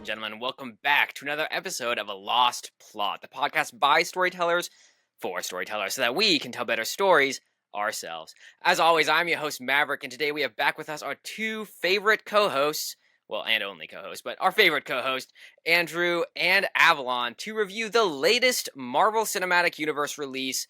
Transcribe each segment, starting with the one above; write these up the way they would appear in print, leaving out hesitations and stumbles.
and gentlemen. Welcome back to another episode of A Lost Plot, the podcast by storytellers for storytellers, so that we can tell better stories ourselves. As always, I'm your host, Maverick, and today we have back with us our two favorite co-hosts, well, and only co-host, but our favorite co-host, Andrew and Avalon, to review the latest Marvel Cinematic Universe release,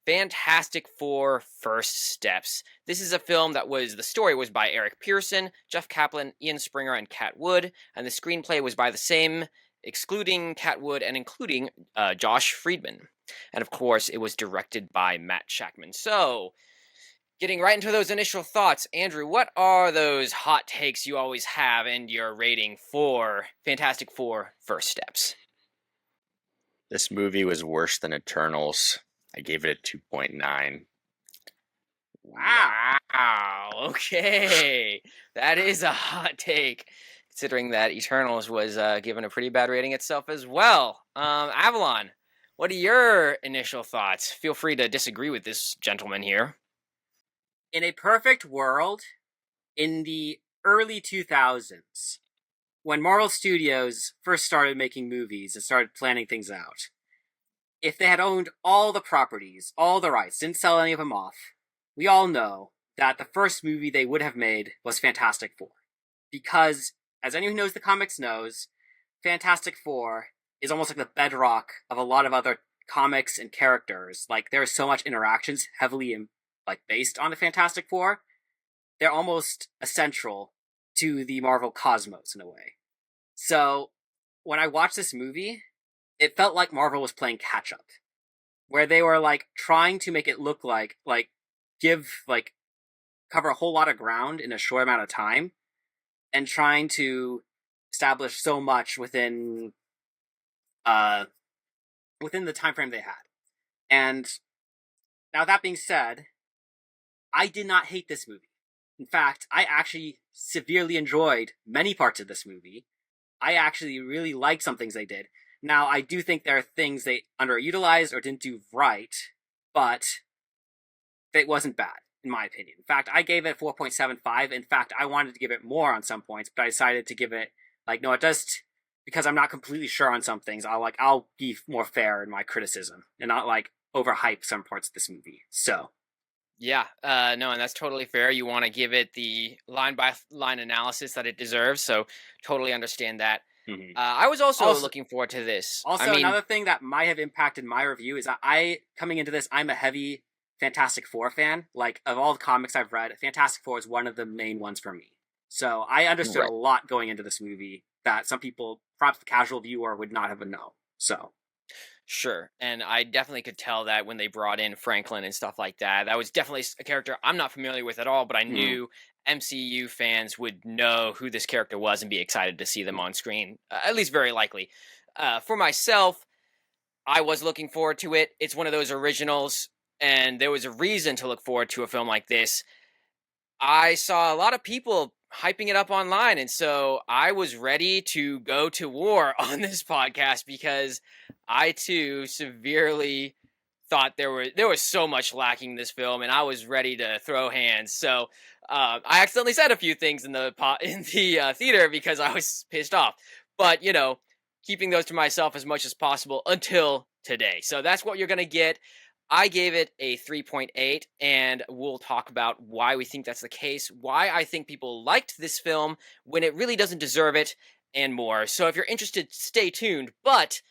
Fantastic Four First Steps. This is a film the story was by Eric Pearson, Jeff Kaplan, Ian Springer, and Kat Wood, and the screenplay was by the same, excluding Kat Wood and including Josh Friedman. And of course, it was directed by Matt Shakman. So, getting right into those initial thoughts, Andrew, what are those hot takes you always have in your rating for Fantastic Four First Steps? This movie was worse than Eternals. I gave it a 2.9. Wow. Okay. That is a hot take, considering that Eternals was given a pretty bad rating itself as well. Avalon, what are your initial thoughts? Feel free to disagree with this gentleman here. In a perfect world, in the early 2000s, when Marvel Studios first started making movies and started planning things out, if they had owned all the properties, all the rights, didn't sell any of them off, we all know that the first movie they would have made was Fantastic Four. Because, as anyone who knows the comics knows, Fantastic Four is almost like the bedrock of a lot of other comics and characters. Like, there's so much interactions heavily based on the Fantastic Four. They're almost essential to the Marvel cosmos in a way. So, when I watched this movie, it felt like Marvel was playing catch-up, where they were, trying to make it look cover a whole lot of ground in a short amount of time, and trying to establish so much within the time frame they had. And now that being said, I did not hate this movie. In fact, I actually severely enjoyed many parts of this movie. I actually really liked some things they did. Now, I do think there are things they underutilized or didn't do right, but it wasn't bad, in my opinion. In fact, I gave it 4.75. In fact, I wanted to give it more on some points, but I decided to give it, because I'm not completely sure on some things, I'll be more fair in my criticism, and not, overhype some parts of this movie, so. Yeah, no, and that's totally fair. You want to give it the line-by-line analysis that it deserves, so totally understand that. Mm-hmm. I was also looking forward to this. Another thing that might have impacted my review is that coming into this, I'm a heavy Fantastic Four fan. Of all the comics I've read, Fantastic Four is one of the main ones for me. So I understood a lot going into this movie that some people, perhaps the casual viewer, would not have known. So. Sure, and I definitely could tell that when they brought in Franklin and stuff like that. That was definitely a character I'm not familiar with at all, but I knew MCU fans would know who this character was and be excited to see them on screen, at least very likely. For myself, I was looking forward to it. It's one of those originals, and there was a reason to look forward to a film like this. I saw a lot of people hyping it up online, and so I was ready to go to war on this podcast because I too severely thought there was so much lacking in this film, and I was ready to throw hands. So I accidentally said a few things in the theater because I was pissed off. But keeping those to myself as much as possible until today. So that's what you're gonna get. I gave it a 3.8, and we'll talk about why we think that's the case, why I think people liked this film when it really doesn't deserve it, and more. So if you're interested, stay tuned. But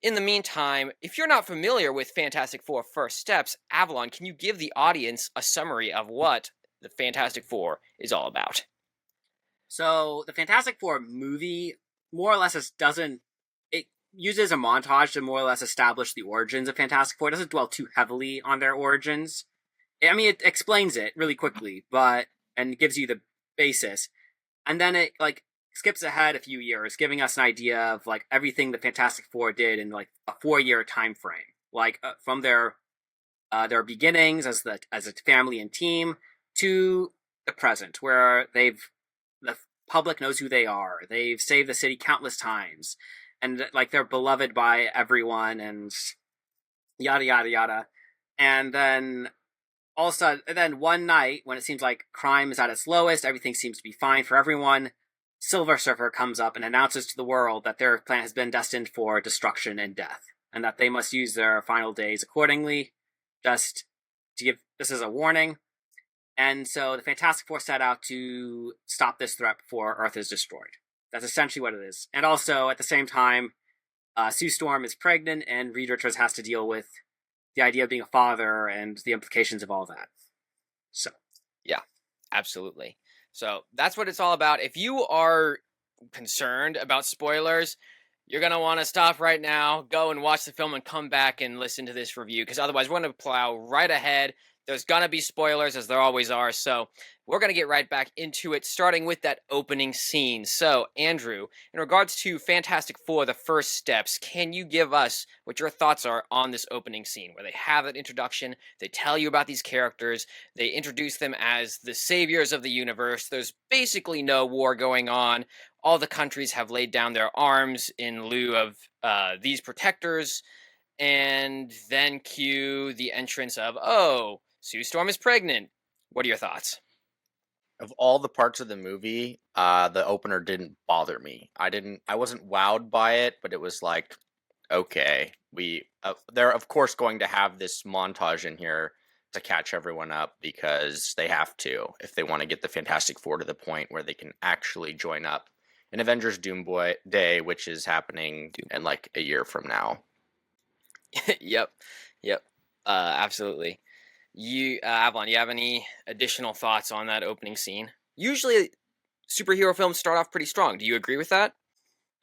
in the meantime, if you're not familiar with Fantastic Four First Steps, Avalon, can you give the audience a summary of what the Fantastic Four is all about? So the Fantastic Four movie more or less uses a montage to more or less establish the origins of Fantastic Four. It doesn't dwell too heavily on their origins. I mean, it explains it really quickly, and gives you the basis. And then it, skips ahead a few years, giving us an idea of, everything the Fantastic Four did in, a 4-year time frame. From their beginnings as a family and team to the present, where the public knows who they are. They've saved the city countless times. And, they're beloved by everyone, and yada, yada, yada. And then, one night, when it seems like crime is at its lowest, everything seems to be fine for everyone, Silver Surfer comes up and announces to the world that their planet has been destined for destruction and death, and that they must use their final days accordingly, just to give this as a warning. And so the Fantastic Four set out to stop this threat before Earth is destroyed. That's essentially what it is. And also, at the same time, Sue Storm is pregnant, and Reed Richards has to deal with the idea of being a father and the implications of all that. So, yeah, absolutely. So that's what it's all about. If you are concerned about spoilers, you're going to want to stop right now, go and watch the film, and come back and listen to this review, because otherwise we're going to plow right ahead. There's going to be spoilers, as there always are, so we're going to get right back into it, starting with that opening scene. So, Andrew, in regards to Fantastic Four, the first steps, can you give us what your thoughts are on this opening scene, where they have that introduction, they tell you about these characters, they introduce them as the saviors of the universe, there's basically no war going on, all the countries have laid down their arms in lieu of these protectors, and then cue the entrance of, oh, Sue Storm is pregnant. What are your thoughts? Of all the parts of the movie, the opener didn't bother me. I wasn't wowed by it, but it was like, okay, they're of course going to have this montage in here to catch everyone up, because they have to if they want to get the Fantastic Four to the point where they can actually join up in Avengers Doomboy Day, which is happening in like a year from now. Yep. Absolutely. Avalon, you have any additional thoughts on that opening scene? Usually, superhero films start off pretty strong. Do you agree with that?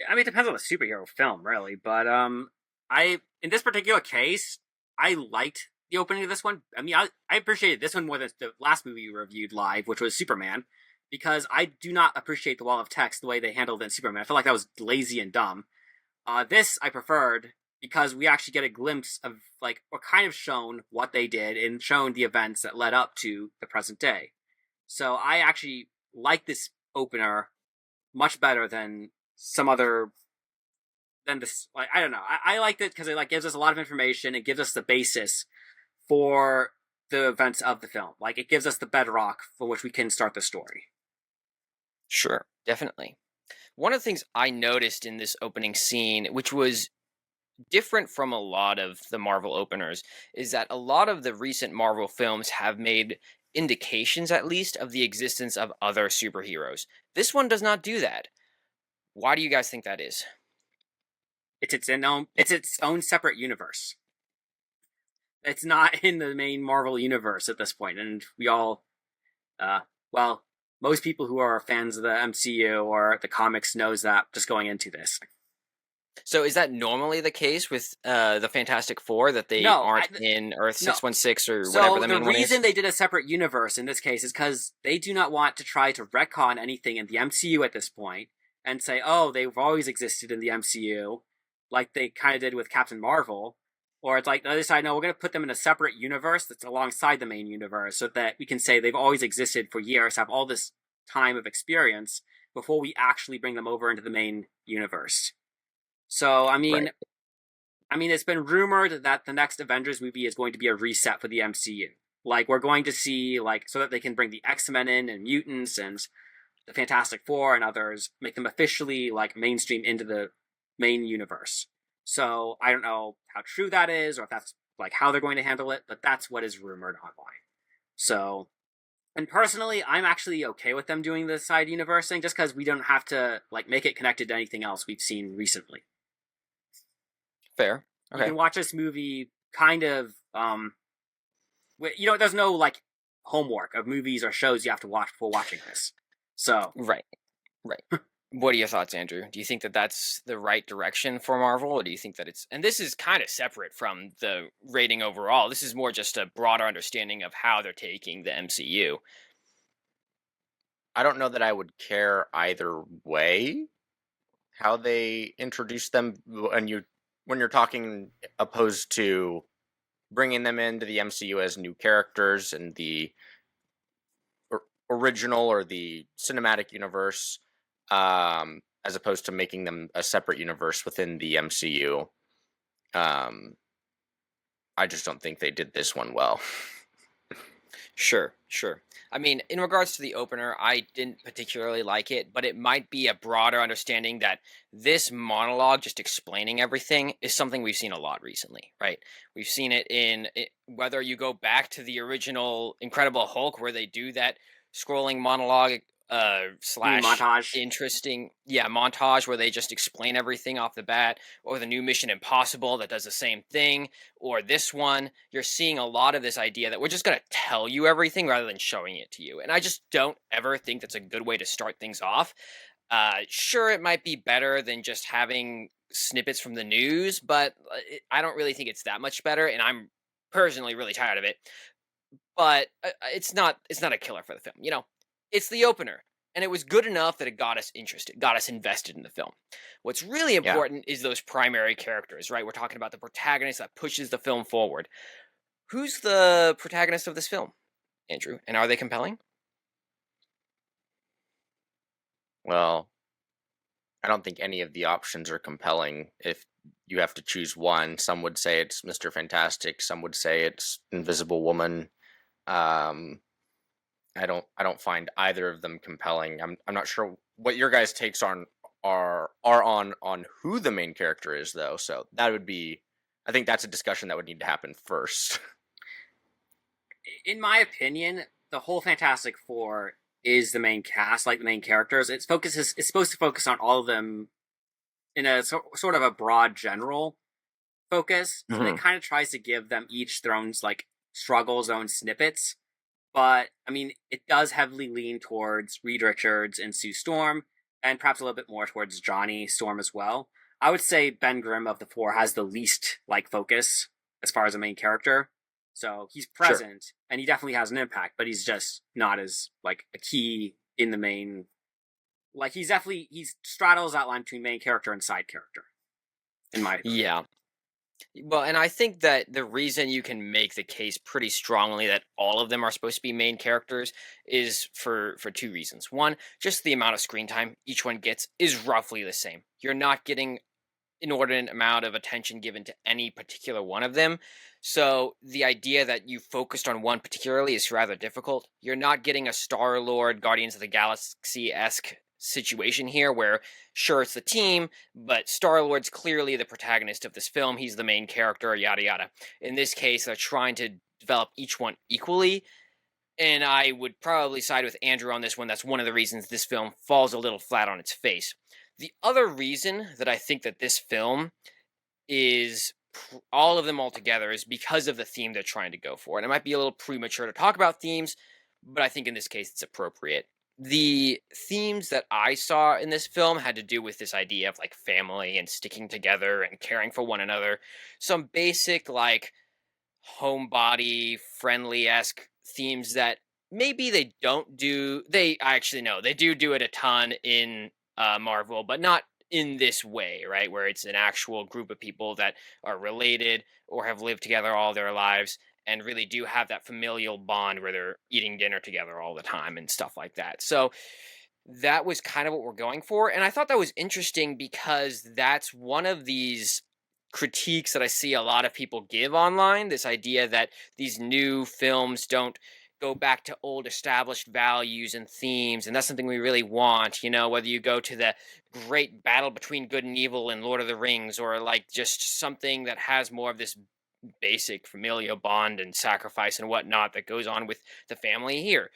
I mean, it depends on the superhero film, really. But in this particular case, I liked the opening of this one. I mean, I appreciated this one more than the last movie we reviewed live, which was Superman, because I do not appreciate the wall of text the way they handled it in Superman. I felt like that was lazy and dumb. This I preferred, because we actually get a glimpse of, like, or kind of shown what they did and shown the events that led up to the present day. So I actually like this opener much better than some other than this. Like, I don't know. I liked it because it like gives us a lot of information. It gives us the basis for the events of the film. Like, it gives us the bedrock for which we can start the story. Sure, definitely. One of the things I noticed in this opening scene, which was different from a lot of the Marvel openers, is that a lot of the recent Marvel films have made indications, at least, of the existence of other superheroes. This one does not do that. Why do you guys think that is? It's its own separate universe. It's not in the main Marvel universe at this point, and we all, well, most people who are fans of the MCU or the comics knows that just going into this. So is that normally the case with the Fantastic Four, that they aren't in Earth 616 or whatever the main one is? The reason they did a separate universe in this case is because they do not want to try to retcon anything in the MCU at this point and say, oh, they've always existed in the MCU, like they kind of did with Captain Marvel. Or it's like, they decide, no, we're going to put them in a separate universe that's alongside the main universe, so that we can say they've always existed for years, have all this time of experience before we actually bring them over into the main universe. So, I mean, it's been rumored that the next Avengers movie is going to be a reset for the MCU. Like, we're going to see, like, so that they can bring the X-Men in and mutants and the Fantastic Four and others, make them officially, like, mainstream into the main universe. So, I don't know how true that is, or if that's, like, how they're going to handle it, but that's what is rumored online. So, and personally, I'm actually okay with them doing the side universe thing, just because we don't have to, like, make it connected to anything else we've seen recently. Fair. Okay. You can watch this movie kind of, there's no, like, homework of movies or shows you have to watch before watching this. So. Right. What are your thoughts, Andrew? Do you think that that's the right direction for Marvel, or do you think that it's... And this is kind of separate from the rating overall. This is more just a broader understanding of how they're taking the MCU. I don't know that I would care either way how they introduce them, when you're talking opposed to bringing them into the MCU as new characters and the original or the cinematic universe, as opposed to making them a separate universe within the MCU. I just don't think they did this one well. Sure, sure. I mean, in regards to the opener, I didn't particularly like it, but it might be a broader understanding that this monologue, just explaining everything, is something we've seen a lot recently, right? We've seen it whether you go back to the original Incredible Hulk, where they do that scrolling monologue You mean slash montage? interesting, yeah, montage where they just explain everything off the bat, or the new Mission Impossible that does the same thing, or this one, you're seeing a lot of this idea that we're just going to tell you everything rather than showing it to you. And I just don't ever think that's a good way to start things off. Sure, it might be better than just having snippets from the news, but I don't really think it's that much better. And I'm personally really tired of it. But it's not a killer for the film. It's the opener, and it was good enough that it got us interested, got us invested in the film. What's really Yeah. important is those primary characters, right? We're talking about the protagonist that pushes the film forward. Who's the protagonist of this film, Andrew? And are they compelling? Well, I don't think any of the options are compelling if you have to choose one. Some would say it's Mr. Fantastic, some would say it's Invisible Woman. Um I don't find either of them compelling. I'm not sure what your guys' takes are on who the main character is though. So that would be, I think that's a discussion that would need to happen first. In my opinion, the whole Fantastic Four is the main cast, like the main characters. It's supposed to focus on all of them in a sort of a broad general focus. And it Mhm. kind of tries to give them each their own like struggles, their own snippets. But I mean, it does heavily lean towards Reed Richards and Sue Storm, and perhaps a little bit more towards Johnny Storm as well. I would say Ben Grimm of the four has the least like focus as far as a main character. So he's Sure. present and he definitely has an impact, but he's just not as like a key in the main. Like he straddles that line between main character and side character, in my opinion. Yeah. Well, and I think that the reason you can make the case pretty strongly that all of them are supposed to be main characters is for two reasons. One, just the amount of screen time each one gets is roughly the same. You're not getting inordinate amount of attention given to any particular one of them. So the idea that you focused on one particularly is rather difficult. You're not getting a Star Lord Guardians of the Galaxy esque situation here where sure it's the team, but Star Lord's clearly the protagonist of this film. He's the main character, yada yada. In this case, they're trying to develop each one equally. And I would probably side with Andrew on this one. That's one of the reasons this film falls a little flat on its face. The other reason that I think that this film is all of them all together is because of the theme they're trying to go for. And it might be a little premature to talk about themes, but I think in this case it's appropriate. The themes that I saw in this film had to do with this idea of like family and sticking together and caring for one another. Some basic like homebody friendly esque themes that maybe they don't do. They actually no, they do it a ton in Marvel, but not in this way, right? Where it's an actual group of people that are related or have lived together all their lives and really do have that familial bond where they're eating dinner together all the time and stuff like that. So that was kind of what we're going for. And I thought that was interesting because that's one of these critiques that I see a lot of people give online, this idea that these new films don't go back to old established values and themes, and that's something we really want. Whether you go to the great battle between good and evil in Lord of the Rings, or like just something that has more of this basic familial bond and sacrifice and whatnot that goes on with the family here.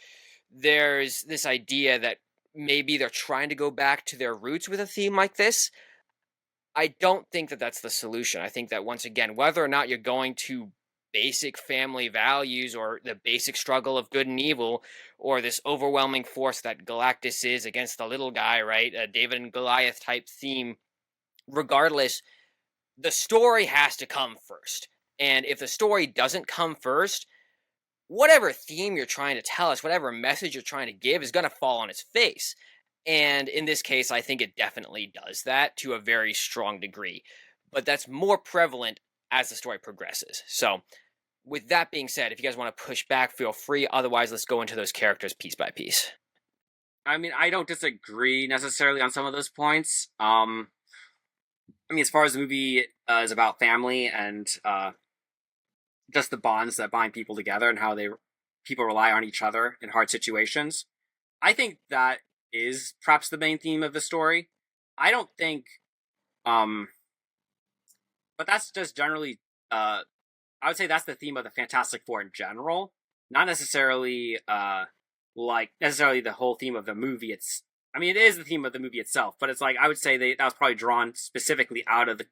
There's this idea that maybe they're trying to go back to their roots with a theme like this. I don't think that that's the solution. I think that once again, whether or not you're going to basic family values or the basic struggle of good and evil or this overwhelming force that Galactus is against the little guy, right? A David and Goliath type theme, regardless, the story has to come first. And if the story doesn't come first, whatever theme you're trying to tell us, whatever message you're trying to give is going to fall on its face. And in this case, I think it definitely does that to a very strong degree. But that's more prevalent as the story progresses. So, with that being said, if you guys want to push back, feel free. Otherwise, let's go into those characters piece by piece. I mean, I don't disagree necessarily on some of those points. I mean, as far as the movie is about family and just the bonds that bind people together and how they people rely on each other in hard situations. I think that is perhaps the main theme of the story. I don't think, um, but that's just generally, I would say that's the theme of the Fantastic Four in general, not necessarily, like necessarily the whole theme of the movie. I mean, it is the theme of the movie itself, but it's like I would say that was probably drawn specifically out of the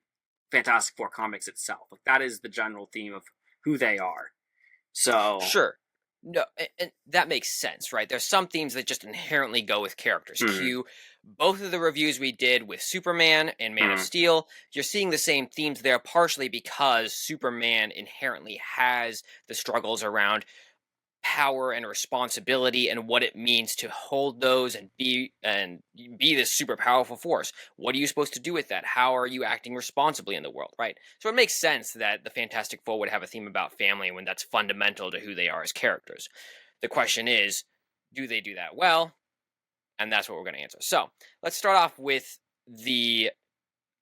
Fantastic Four comics itself. Like that is the general theme of who they are. So Sure. No, and that makes sense, right? There's some themes that just inherently go with characters. Cue both of the reviews we did with Superman and Man of Steel. You're seeing the same themes there, partially because Superman inherently has the struggles around power and responsibility and what it means to hold those and be this super powerful force. What are you supposed to do with that? How are you acting responsibly in the world, right? So it makes sense that the Fantastic Four would have a theme about family when that's fundamental to who they are as characters. The question is, do they do that well? And that's what we're going to answer. So let's start off with I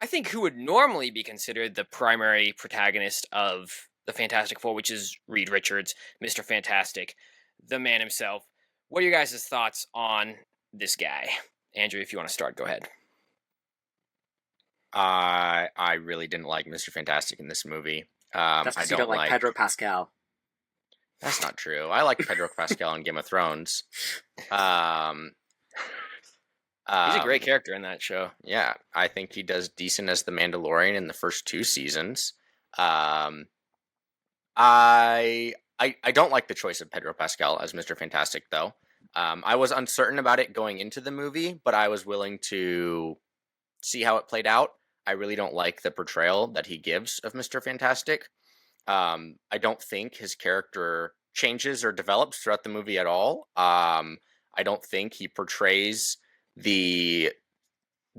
think who would normally be considered the primary protagonist of the Fantastic Four, which is Reed Richards, Mr. Fantastic, the man himself. What are your guys' thoughts on this guy? Andrew, if you want to start, go ahead. I really didn't like Mr. Fantastic in this movie. That's because you don't like Pedro Pascal. That's not true. I like Pedro Pascal in Game of Thrones. He's a great character in that show. Yeah, I think he does decent as the Mandalorian in the first 2 seasons. I don't like the choice of Pedro Pascal as Mr. Fantastic, though. I was uncertain about it going into the movie, but I was willing to see how it played out. I really don't like the portrayal that he gives of Mr. Fantastic. I don't think his character changes or develops throughout the movie at all. I don't think he portrays the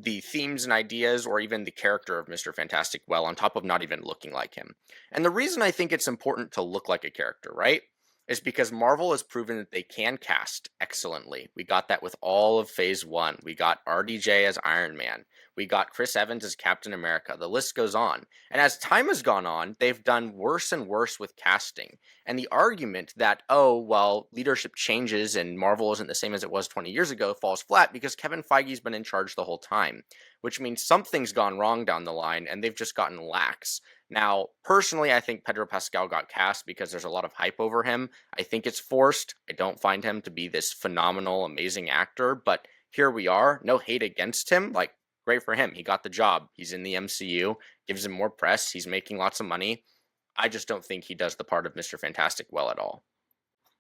themes and ideas or even the character of Mr. Fantastic well, on top of not even looking like him. And the reason I think it's important to look like a character, right, is because Marvel has proven that they can cast excellently. We got that with all of Phase 1. We got RDJ as Iron Man. We got Chris Evans as Captain America. The list goes on. And as time has gone on, they've done worse and worse with casting. And the argument that, oh, well, leadership changes and Marvel isn't the same as it was 20 years ago falls flat because Kevin Feige's been in charge the whole time, which means something's gone wrong down the line and they've just gotten lax. Now, personally, I think Pedro Pascal got cast because there's a lot of hype over him. I think it's forced. I don't find him to be this phenomenal, amazing actor, but here we are. No hate against him. Like, great for him. He got the job. He's in the MCU. Gives him more press. He's making lots of money. I just don't think he does the part of Mr. Fantastic well at all.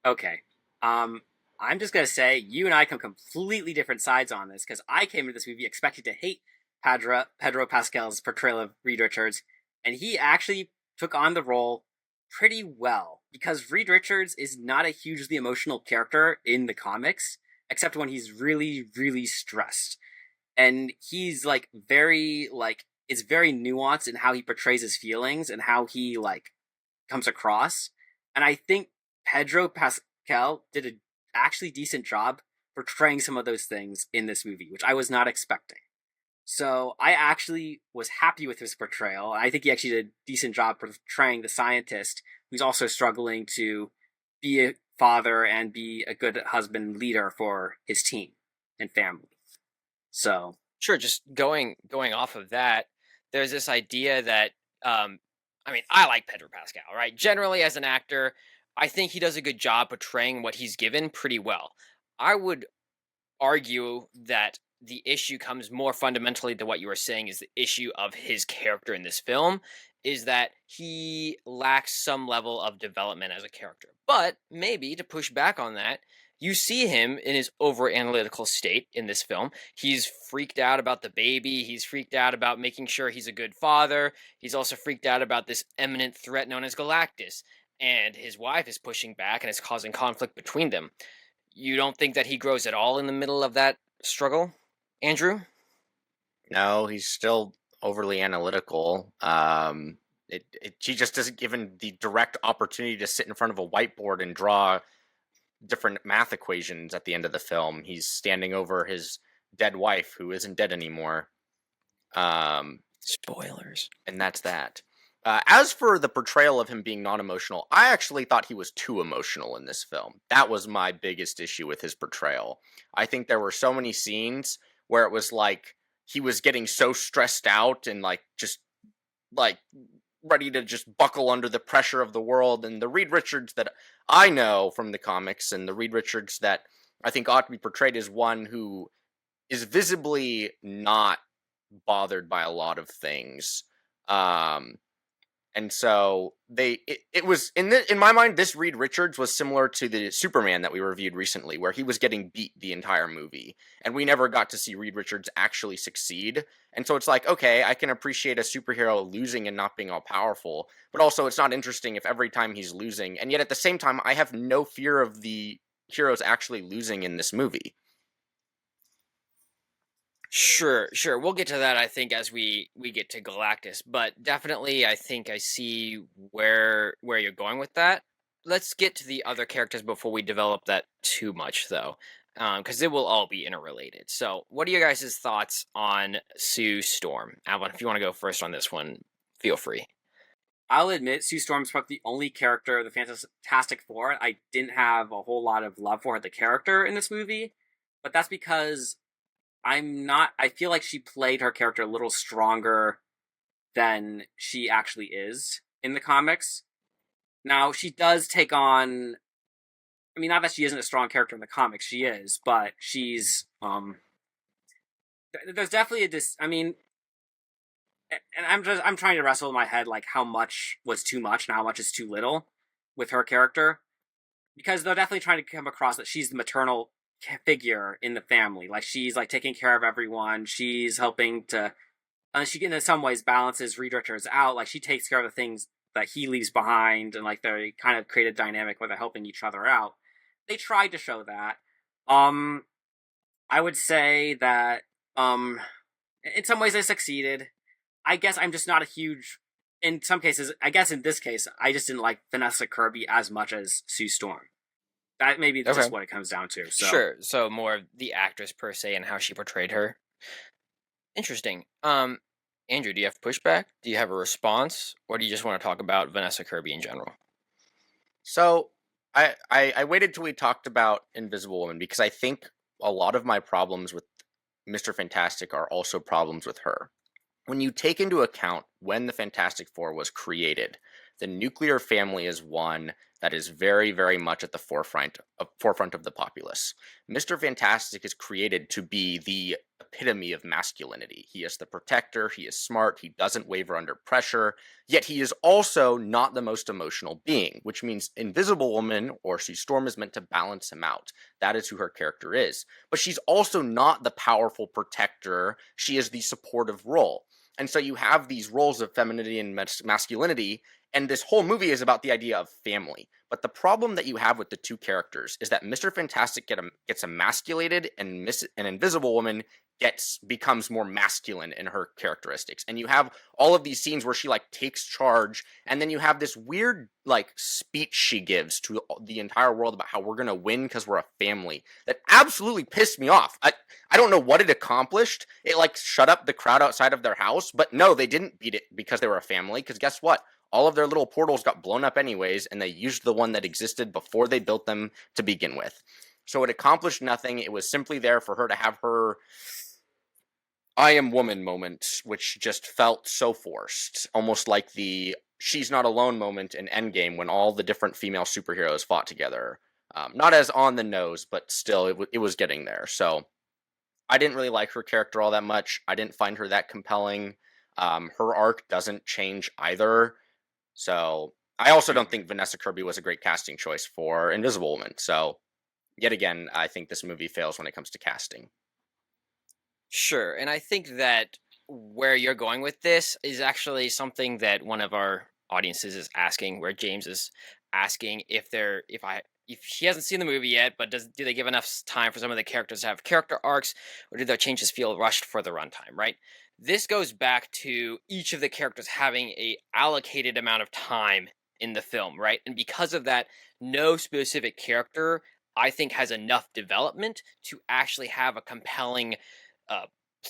Okay. I'm just going to say, you and I come completely different sides on this, because I came into this movie expecting to hate Pedro Pascal's portrayal of Reed Richards, and he actually took on the role pretty well, because Reed Richards is not a hugely emotional character in the comics, except when he's really, really stressed. And he's like it's very nuanced in how he portrays his feelings and how he like comes across. And I think Pedro Pascal did an actually decent job portraying some of those things in this movie, which I was not expecting. So I actually was happy with his portrayal. I think he actually did a decent job portraying the scientist who's also struggling to be a father and be a good husband and leader for his team and family. So sure, just going off of that, there's this idea that I mean, I like Pedro Pascal, right? Generally, as an actor, I think he does a good job portraying what he's given pretty well. I would argue that the issue comes more fundamentally to what you were saying is the issue of his character in this film, is that he lacks some level of development as a character. But maybe to push back on that, you see him in his over-analytical state in this film. He's freaked out about the baby. He's freaked out about making sure he's a good father. He's also freaked out about this imminent threat known as Galactus. And his wife is pushing back and it's causing conflict between them. You don't think that he grows at all in the middle of that struggle, Andrew? No, he's still overly analytical. He just isn't given the direct opportunity to sit in front of a whiteboard and draw different math equations at the end of the film. He's standing over his dead wife who isn't dead anymore. Spoilers. And that's that. As for the portrayal of him being non-emotional, I actually thought he was too emotional in this film. That was my biggest issue with his portrayal. I think there were so many scenes where it was like he was getting so stressed out and like just like ready to just buckle under the pressure of the world. And the Reed Richards that I know from the comics and the Reed Richards that I think ought to be portrayed as one who is visibly not bothered by a lot of things. Um, and so it was in my mind, this Reed Richards was similar to the Superman that we reviewed recently, where he was getting beat the entire movie, and we never got to see Reed Richards actually succeed. And so it's like, okay, I can appreciate a superhero losing and not being all powerful, but also it's not interesting if every time he's losing, and yet at the same time, I have no fear of the heroes actually losing in this movie. Sure. We'll get to that, I think, as we get to Galactus. But definitely, I think I see where you're going with that. Let's get to the other characters before we develop that too much, though, because it will all be interrelated. So, what are your guys' thoughts on Sue Storm? Alan, if you want to go first on this one, feel free. I'll admit, Sue Storm's probably the only character of the Fantastic Four I didn't have a whole lot of love for the character in this movie, but that's because I feel like she played her character a little stronger than she actually is in the comics. Now, she does take on, I mean, not that she isn't a strong character in the comics, she is, but she's, there's definitely I mean, and I'm trying to wrestle in my head, like, how much was too much and how much is too little with her character. Because they're definitely trying to come across that she's the maternal figure in the family. Like, she's, like, taking care of everyone. She's helping to, she in some ways balances Reed Richards out. Like, she takes care of the things that he leaves behind, and like they kind of create a dynamic where they're helping each other out. They tried to show that. I would say that in some ways they succeeded. I guess I'm just not a huge. In some cases, I guess in this case, I just didn't like Vanessa Kirby as much as Sue Storm. That maybe Okay. just what it comes down to. So. Sure. So more of the actress per se and how she portrayed her. Interesting. Andrew, do you have pushback? Do you have a response, or do you just want to talk about Vanessa Kirby in general? So I waited till we talked about Invisible Woman because I think a lot of my problems with Mr. Fantastic are also problems with her. When you take into account when the Fantastic Four was created, the nuclear family is one that is very, very much at the forefront of the populace. Mr. Fantastic is created to be the epitome of masculinity. He is the protector, he is smart, he doesn't waver under pressure, yet he is also not the most emotional being, which means Invisible Woman, or Sue Storm, is meant to balance him out. That is who her character is. But she's also not the powerful protector, she is the supportive role. And so you have these roles of femininity and masculinity, and this whole movie is about the idea of family. But the problem that you have with the two characters is that Mr. Fantastic gets emasculated, and Invisible Woman becomes more masculine in her characteristics. And you have all of these scenes where she like takes charge, and then you have this weird like speech she gives to the entire world about how we're gonna win because we're a family. That absolutely pissed me off. I don't know what it accomplished. It like shut up the crowd outside of their house, but no, they didn't beat it because they were a family. Because guess what? All of their little portals got blown up anyways, and they used the one that existed before they built them to begin with. So it accomplished nothing. It was simply there for her to have her I am woman moment, which just felt so forced. Almost like the she's not alone moment in Endgame when all the different female superheroes fought together. Not as on the nose, but still, it was getting there. So I didn't really like her character all that much. I didn't find her that compelling. Her arc doesn't change either. So I also don't think Vanessa Kirby was a great casting choice for Invisible Woman. So yet again, I think this movie fails when it comes to casting. Sure, and I think that where you're going with this is actually something that one of our audiences is asking, where James is asking if he hasn't seen the movie yet, but do they give enough time for some of the characters to have character arcs, or do their changes feel rushed for the runtime, right? This goes back to each of the characters having a allocated amount of time in the film, right? And because of that, no specific character, I think, has enough development to actually have a compelling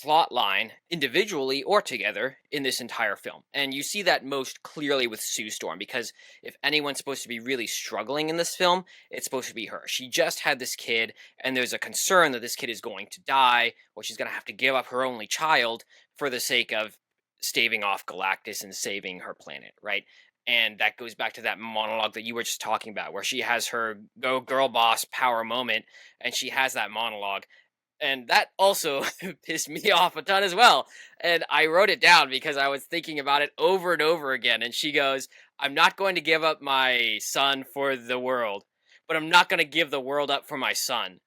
plot line individually or together in this entire film. And you see that most clearly with Sue Storm, because if anyone's supposed to be really struggling in this film, it's supposed to be her. She just had this kid, and there's a concern that this kid is going to die, or she's going to have to give up her only child for the sake of staving off Galactus and saving her planet, right? And that goes back to that monologue that you were just talking about, where she has her go girl boss power moment, and she has that monologue, and that also pissed me off a ton as well. And I wrote it down because I was thinking about it over and over again. And she goes, "I'm not going to give up my son for the world, but I'm not going to give the world up for my son."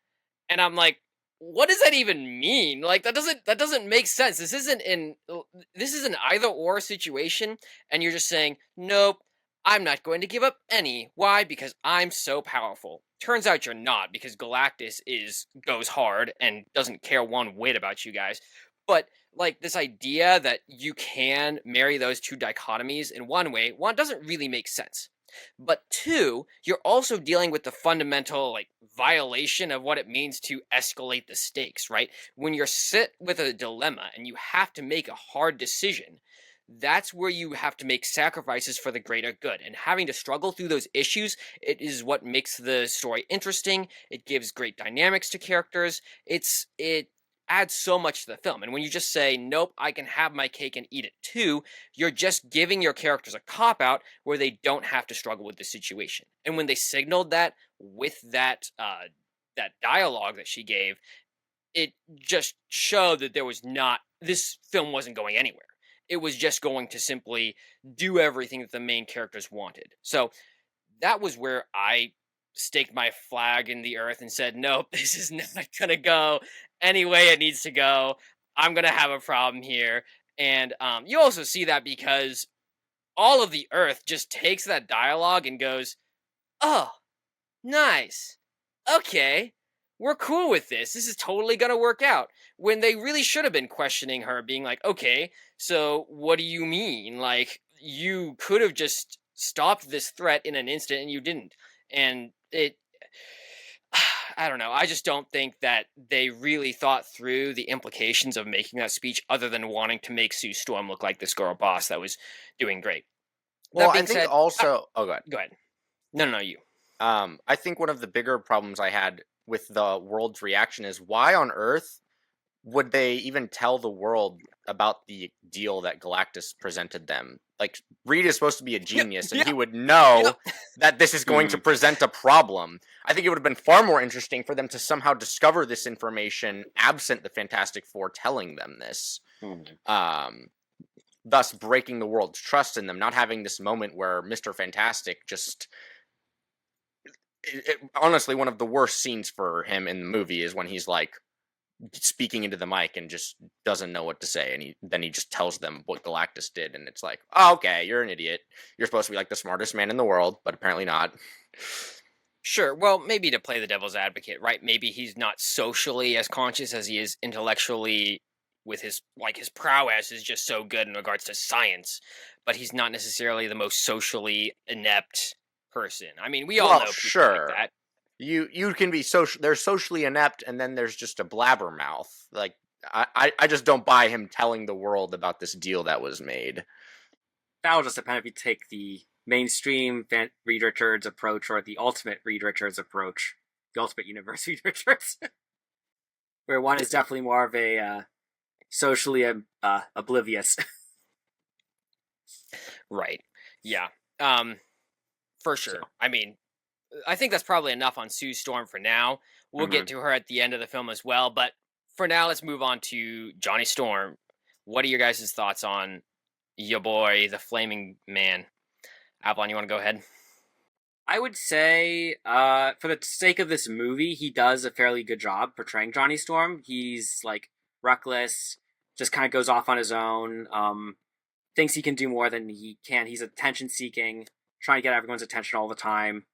And I'm like, what does that even mean? Like, that doesn't make sense. This is an either or situation, and you're just saying, "Nope, I'm not going to give up any." Why? Because I'm so powerful. Turns out you're not, because Galactus goes hard and doesn't care one whit about you guys. But like, this idea that you can marry those two dichotomies in one way, one, doesn't really make sense. But two, you're also dealing with the fundamental like violation of what it means to escalate the stakes, right? When you're sit with a dilemma and you have to make a hard decision, that's where you have to make sacrifices for the greater good. And having to struggle through those issues, it is what makes the story interesting. It gives great dynamics to characters. It adds so much to the film. And when you just say, "Nope, I can have my cake and eat it too," you're just giving your characters a cop out where they don't have to struggle with the situation. And when they signaled that with that dialogue that she gave, it just showed that this film wasn't going anywhere. It was just going to simply do everything that the main characters wanted. So that was where I staked my flag in the earth and said, "Nope, this is not going to go any way it needs to go. I'm going to have a problem here." And you also see that because all of the earth just takes that dialogue and goes, "Oh, nice. Okay. We're cool with this. This is totally going to work out." When they really should have been questioning her, being like, "Okay, so what do you mean? Like, you could have just stopped this threat in an instant and you didn't." And I don't know. I just don't think that they really thought through the implications of making that speech, other than wanting to make Sue Storm look like this girl boss that was doing great. Well, That I being think said, also. Oh, go ahead. go ahead. No, you. I think one of the bigger problems I had with the world's reaction is, why on earth would they even tell the world about the deal that Galactus presented them? Like, Reed is supposed to be a genius, and he would know that this is going to present a problem. I think it would have been far more interesting for them to somehow discover this information absent the Fantastic Four telling them this. Thus breaking the world's trust in them, not having this moment where Mr. Fantastic just... honestly, one of the worst scenes for him in the movie is when he's like speaking into the mic and just doesn't know what to say, and then he just tells them what Galactus did, and it's like, "Oh, okay, you're an idiot. You're supposed to be like the smartest man in the world, but apparently not." Sure. Well, maybe to play the devil's advocate, right? Maybe he's not socially as conscious as he is intellectually, with his prowess is just so good in regards to science, but he's not necessarily the most socially inept person. I mean, we all know people sure. like that. You can be social. They're socially inept, and then there's just a blabbermouth. Like, I just don't buy him telling the world about this deal that was made. That'll just depend if you take the mainstream Reed Richards approach or the ultimate Reed Richards approach, the ultimate universe Reed Richards, where one is definitely more of a socially oblivious. Right. Yeah. For sure. So. I mean, I think that's probably enough on Sue Storm for now. We'll get to her at the end of the film as well, but for now, let's move on to Johnny Storm. What are your guys' thoughts on your boy, the Flaming Man? Avalon, you want to go ahead? I would say, for the sake of this movie, he does a fairly good job portraying Johnny Storm. He's, like, reckless, just kind of goes off on his own, thinks he can do more than he can. He's attention-seeking, trying to get everyone's attention all the time.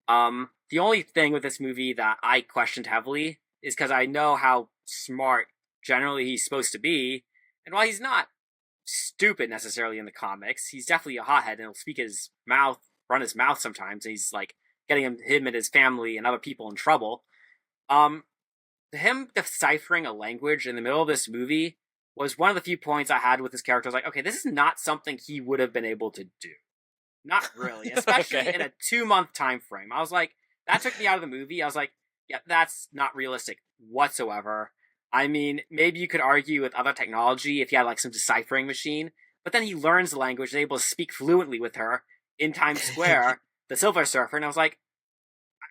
The only thing with this movie that I questioned heavily is because I know how smart generally he's supposed to be, and while he's not stupid necessarily in the comics, he's definitely a hothead and he'll speak his mouth, run his mouth sometimes. And he's like getting him and his family and other people in trouble. Him deciphering a language in the middle of this movie was one of the few points I had with his character. I was like, okay, this is not something he would have been able to do. Not really, especially Okay. in a 2-month time frame. I was like, that took me out of the movie. I was like, yeah, that's not realistic whatsoever. I mean, maybe you could argue with other technology if you had like some deciphering machine, but then he learns the language, is able to speak fluently with her in Times Square, the Silver Surfer, and I was like,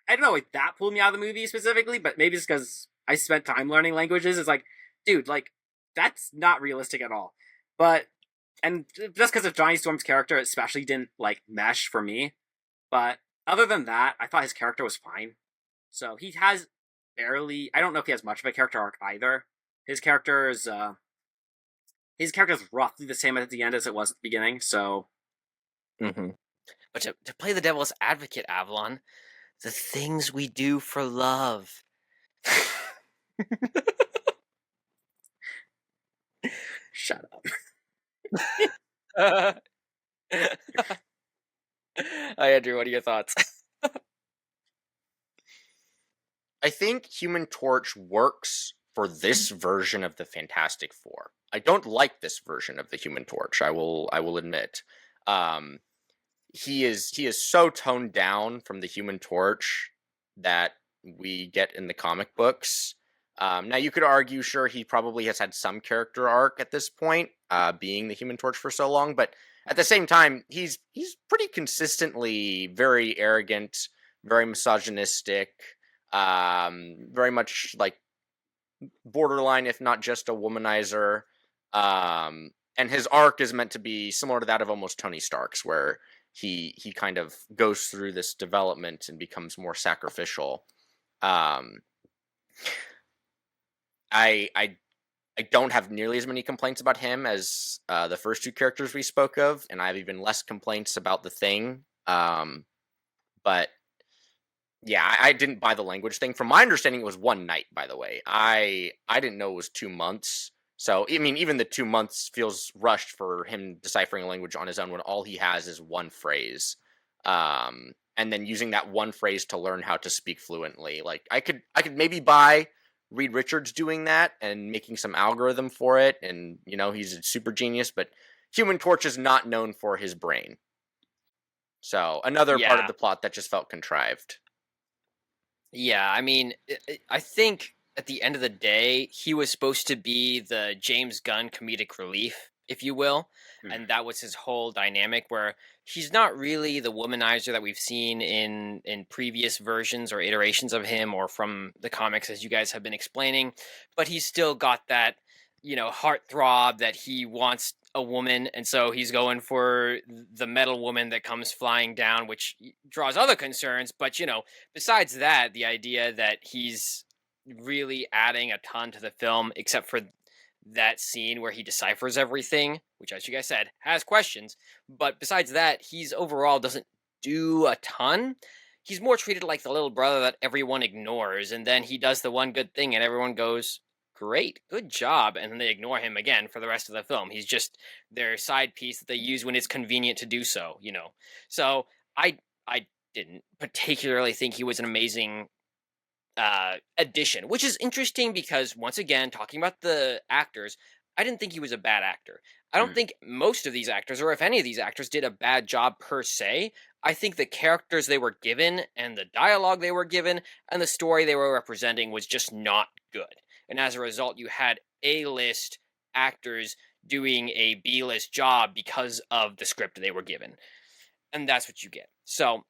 I don't know if that pulled me out of the movie specifically, but maybe it's because I spent time learning languages. It's like, dude, like, that's not realistic at all. But, and just because of Johnny Storm's character, especially didn't, like, mesh for me. But other than that, I thought his character was fine. So he has barely, I don't know if he has much of a character arc either. His character is, roughly the same at the end as it was at the beginning, so. Mm-hmm. But to play the devil's advocate, Avalon, the things we do for love. Shut up. Hi, Andrew, what are your thoughts? I think Human Torch works for this version of the Fantastic Four. I don't like this version of the Human Torch. I will admit. He is so toned down from the Human Torch that we get in the comic books. Now you could argue, sure, he probably has had some character arc at this point, being the Human Torch for so long, but at the same time, he's pretty consistently very arrogant, very misogynistic, very much like borderline, if not just a womanizer. And his arc is meant to be similar to that of almost Tony Stark's, where he kind of goes through this development and becomes more sacrificial. I don't have nearly as many complaints about him as the first two characters we spoke of, and I have even less complaints about the Thing. But yeah, I didn't buy the language thing. From my understanding, it was one night. By the way, I didn't know it was 2 months. So I mean, even the 2 months feels rushed for him deciphering a language on his own when all he has is one phrase, and then using that one phrase to learn how to speak fluently. Like I could maybe buy Reed Richards doing that and making some algorithm for it, and he's a super genius. But Human Torch is not known for his brain, so another part of Yeah. the plot that just felt contrived. Yeah, I mean, I think at the end of the day, he was supposed to be the James Gunn comedic relief, if you will. And that was his whole dynamic, where he's not really the womanizer that we've seen in previous versions or iterations of him or from the comics, as you guys have been explaining. But he's still got that, heartthrob that he wants a woman, and so he's going for the metal woman that comes flying down, which draws other concerns. But besides that, the idea that he's really adding a ton to the film, except for that scene where he deciphers everything, which, as you guys said, has questions. But besides that, he's overall doesn't do a ton. He's more treated like the little brother that everyone ignores, and then he does the one good thing, and everyone goes, "Great, good job," and then they ignore him again for the rest of the film. He's just their side piece that they use when it's convenient to do so. So I didn't particularly think he was an amazing addition, which is interesting because, once again, talking about the actors, I didn't think he was a bad actor. I don't think most of these actors, or if any of these actors, did a bad job per se. I think the characters they were given and the dialogue they were given and the story they were representing was just not good. And as a result, you had A-list actors doing a B-list job because of the script they were given. And that's what you get. So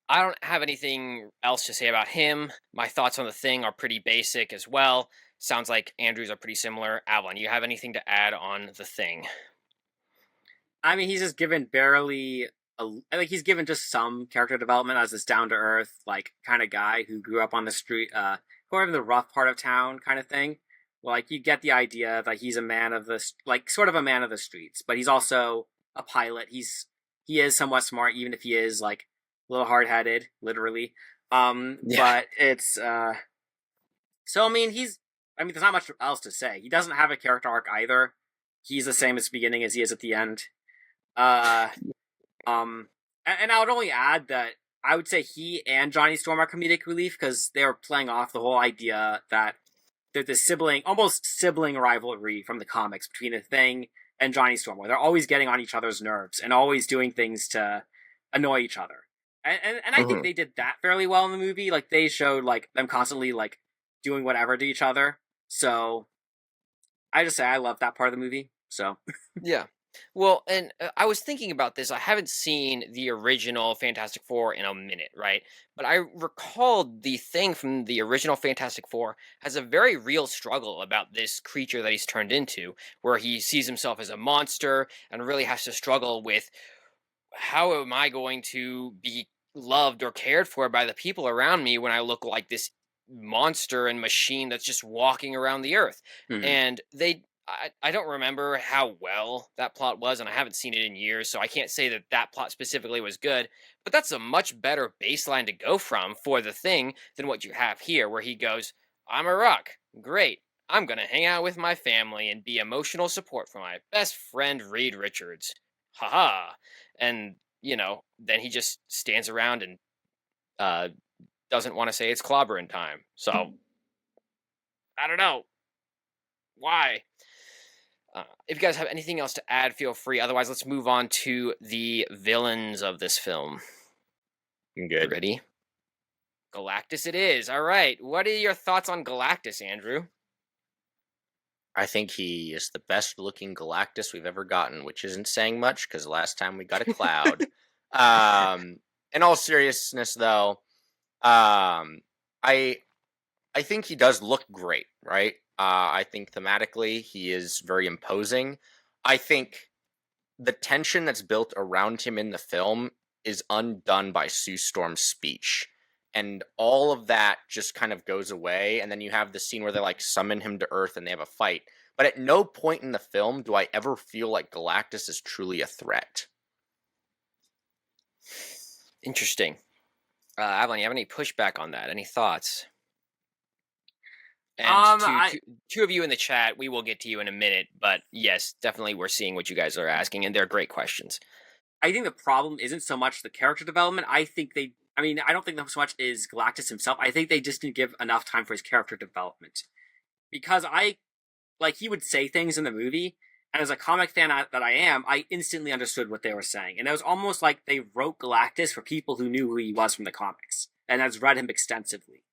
I don't have anything else to say about him. My thoughts on the Thing are pretty basic as well. Sounds like Andrew's are pretty similar. Avalon, you have anything to add on the Thing? I mean, he's just given barely he's given just some character development as this down to earth, like, kind of guy who grew up on the street, who are in the rough part of town kind of thing. Like, you get the idea that he's a man of the, like, sort of a man of the streets, but he's also a pilot. He is somewhat smart, even if he is, like, a little hard headed, literally. Yeah. But it's, so, I mean, there's not much else to say. He doesn't have a character arc either. He's the same at the beginning as he is at the end. And I would only add that I would say he and Johnny Storm are comedic relief because they were playing off the whole idea that there's this almost sibling rivalry from the comics between the Thing and Johnny Storm, where they're always getting on each other's nerves and always doing things to annoy each other. And I think they did that fairly well in the movie. Like, they showed, like, them constantly, like, doing whatever to each other. So, I just say I love that part of the movie. So, Yeah. Well, and I was thinking about this. I haven't seen the original Fantastic Four in a minute, right? But I recalled the Thing from the original Fantastic Four has a very real struggle about this creature that he's turned into, where he sees himself as a monster and really has to struggle with, how am I going to be loved or cared for by the people around me when I look like this monster and machine that's just walking around the earth? And I don't remember how well that plot was, and I haven't seen it in years, so I can't say that that plot specifically was good, but that's a much better baseline to go from for the Thing than what you have here, where he goes, I'm a rock, great, I'm gonna hang out with my family and be emotional support for my best friend Reed Richards, haha. And then he just stands around and doesn't want to say it's clobbering time. So I don't know why. If you guys have anything else to add, feel free. Otherwise, let's move on to the villains of this film. I'm good. Ready? Galactus it is. All right. What are your thoughts on Galactus, Andrew? I think he is the best looking Galactus we've ever gotten, which isn't saying much because last time we got a cloud. In all seriousness, though, I think he does look great, right? I think thematically he is very imposing. I think the tension that's built around him in the film is undone by Sue Storm's speech. And all of that just kind of goes away. And then you have the scene where they like summon him to Earth and they have a fight. But at no point in the film do I ever feel like Galactus is truly a threat. Interesting. Avalon, you have any pushback on that? Any thoughts? And two of you in the chat, we will get to you in a minute. But yes, definitely we're seeing what you guys are asking, and they're great questions. I think the problem isn't so much the character development. I don't think so much is Galactus himself. I think they just didn't give enough time for his character development. Because he would say things in the movie, and as a comic fan that I am, I instantly understood what they were saying. And it was almost like they wrote Galactus for people who knew who he was from the comics, and has read him extensively.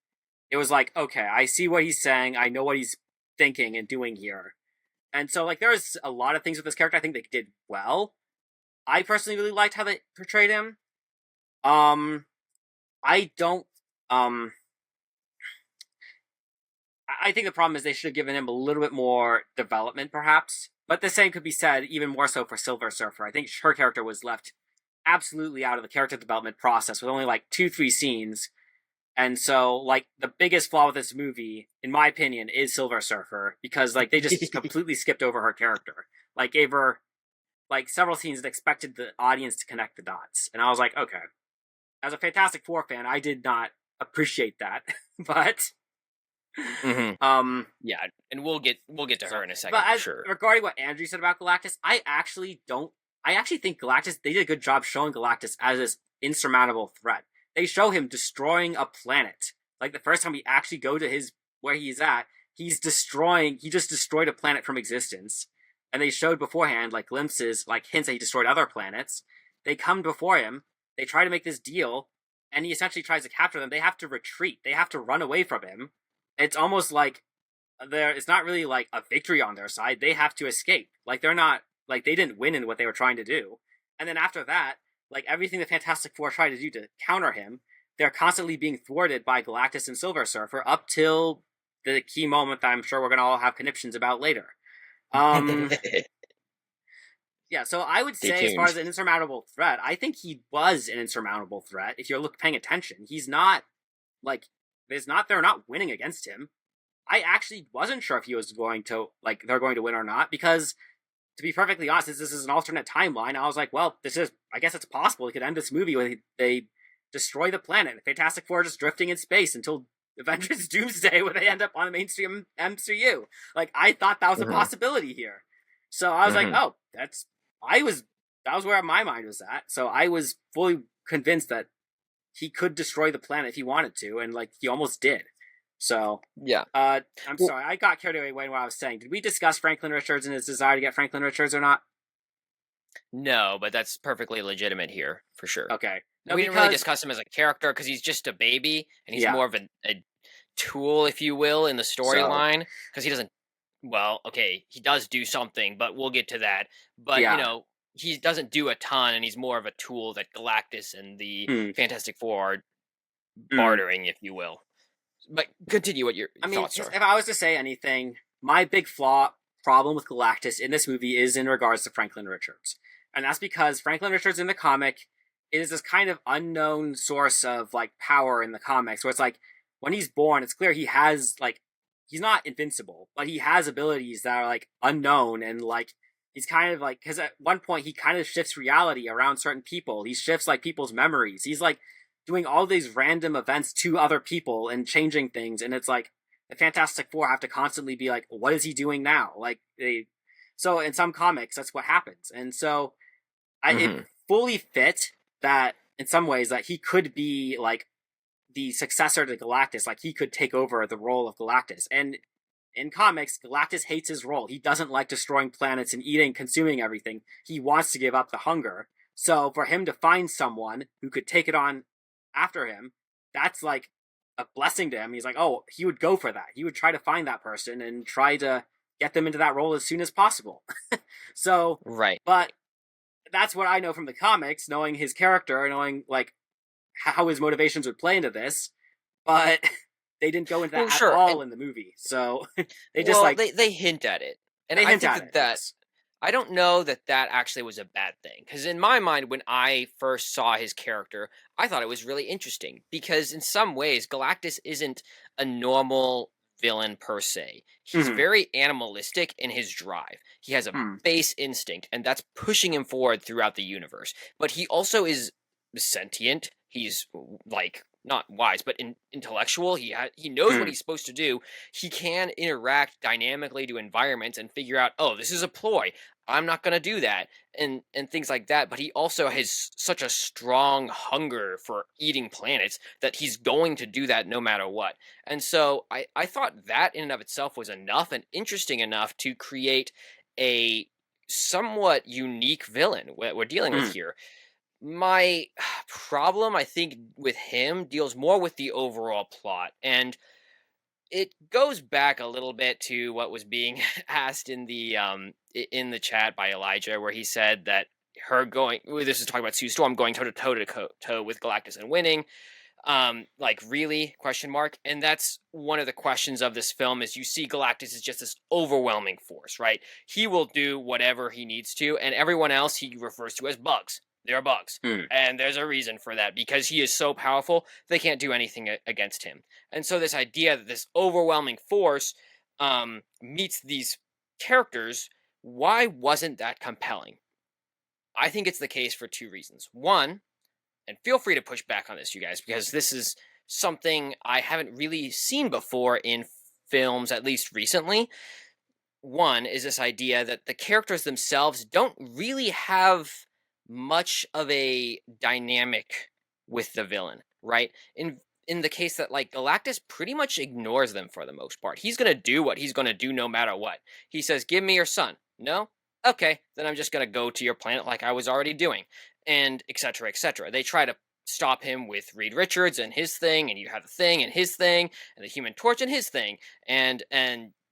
It was like, okay, I see what he's saying, I know what he's thinking and doing here. And so, like, there's a lot of things with this character I think they did well. I personally really liked how they portrayed him. I think the problem is they should have given him a little bit more development, perhaps. But the same could be said even more so for Silver Surfer. I think her character was left absolutely out of the character development process with only, like, 2-3 scenes. And so, like, the biggest flaw with this movie, in my opinion, is Silver Surfer. Because, like, they just completely skipped over her character. Like, gave her, like, several scenes that expected the audience to connect the dots. And I was like, okay. As a Fantastic Four fan, I did not appreciate that. But... yeah, and we'll get to her in a second, for sure. Regarding what Andrew said about Galactus, I actually think Galactus, they did a good job showing Galactus as this insurmountable threat. They show him destroying a planet. Like, the first time we actually go to where he's at, he just destroyed a planet from existence. And they showed beforehand, like, glimpses, like, hints that he destroyed other planets. They come before him, they try to make this deal, and he essentially tries to capture them. They have to retreat, they have to run away from him. It's almost like it's not really like a victory on their side. They have to escape. Like, they're not, like, they didn't win in what they were trying to do. And then after that, like, everything the Fantastic Four try to do to counter him, they're constantly being thwarted by Galactus and Silver Surfer up till the key moment that I'm sure we're going to all have conniptions about later. Yeah, so I would say, as far as an insurmountable threat, I think he was an insurmountable threat. If you're paying attention, he's not, like, they're not winning against him. I actually wasn't sure if he was going to, like, they're going to win or not, because, to be perfectly honest, this is an alternate timeline. I was like, well, I guess it's possible. It could end this movie when they destroy the planet. Fantastic Four just drifting in space until Avengers Doomsday, when they end up on the mainstream MCU. Like, I thought that was a possibility here. So I was like, oh, that was where my mind was at. So I was fully convinced that he could destroy the planet if he wanted to, and, like, he almost did. So, Yeah. I'm Well, sorry, I got carried away when what I was saying. Did we discuss Franklin Richards and his desire to get Franklin Richards or not? no, but that's perfectly legitimate here for sure. Okay. No, We didn't really because discuss him as a character because he's just a baby and he's yeah. more of a tool, if you will, in the So storyline because he doesn't. Well, okay, he does do something, but we'll get to that. But yeah. he doesn't do a ton, and he's more of a tool that Galactus and the Mm, Fantastic Four are mm. bartering, if you will. But continue what your I mean, thoughts are. if I was to say anything, my big problem with Galactus in this movie is in regards to Franklin Richards. And that's because Franklin Richards in the comic is this kind of unknown source of like power in the comics where it's like when he's born, it's clear he has like he's not invincible, but he has abilities that are like unknown and like he's kind of like because at one point he kind of shifts reality around certain people. He shifts like people's memories. He's like doing all these random events to other people and changing things, and it's like the Fantastic Four have to constantly be like, what is he doing now? Like so in some comics that's what happens, and so it Mm-hmm. fully fit that in some ways that he could be like the successor to Galactus, like he could take over the role of Galactus. And in comics, Galactus hates his role. He doesn't like destroying planets and consuming everything. He wants to give up the hunger. So for him to find someone who could take it on after him, that's like a blessing to him. He's like, oh, he would go for that. He would try to find that person and try to get them into that role as soon as possible. So, Right. but that's what I know from the comics, knowing his character, knowing like how his motivations would play into this. But they didn't go into that Well, at sure. all And in the movie. So they just well, like they hint at it, and they I hint think at that it. that Yes. I don't know that that actually was a bad thing because in my mind, when I first saw his character, I thought it was really interesting because in some ways, Galactus isn't a normal villain per se. He's Mm-hmm. very animalistic in his drive. He has a base instinct, and that's pushing him forward throughout the universe. But he also is sentient. He's like not wise, but intellectual. He knows what Mm. he's supposed to do. He can interact dynamically to environments and figure out, oh, this is a ploy. I'm not going to do that, and things like that. But he also has such a strong hunger for eating planets that he's going to do that no matter what. And so I thought that in and of itself was enough and interesting enough to create a somewhat unique villain we're dealing with Mm. here. My problem, I think, with him deals more with the overall plot, and it goes back a little bit to what was being asked in the chat by Elijah, where he said that her going this is talking about Sue Storm going toe to toe with Galactus and winning. Like really? Question mark. And that's one of the questions of this film is you see Galactus is just this overwhelming force, right? He will do whatever he needs to, and everyone else he refers to as bugs. They're bugs. Mm. And there's a reason for that because he is so powerful, they can't do anything against him. And so this idea that this overwhelming force meets these characters, why wasn't that compelling? I think it's the case for two reasons. One, and feel free to push back on this, you guys, because this is something I haven't really seen before in films, at least recently. One is this idea that the characters themselves don't really have much of a dynamic with the villain, right? In the case that like Galactus pretty much ignores them for the most part. He's gonna do what he's gonna do no matter what. He says, "Give me your son." No, okay, then I'm just gonna go to your planet like I was already doing, and etc. etc. They try to stop him with Reed Richards and his thing, and you have the thing and his thing, and the Human Torch and his thing, and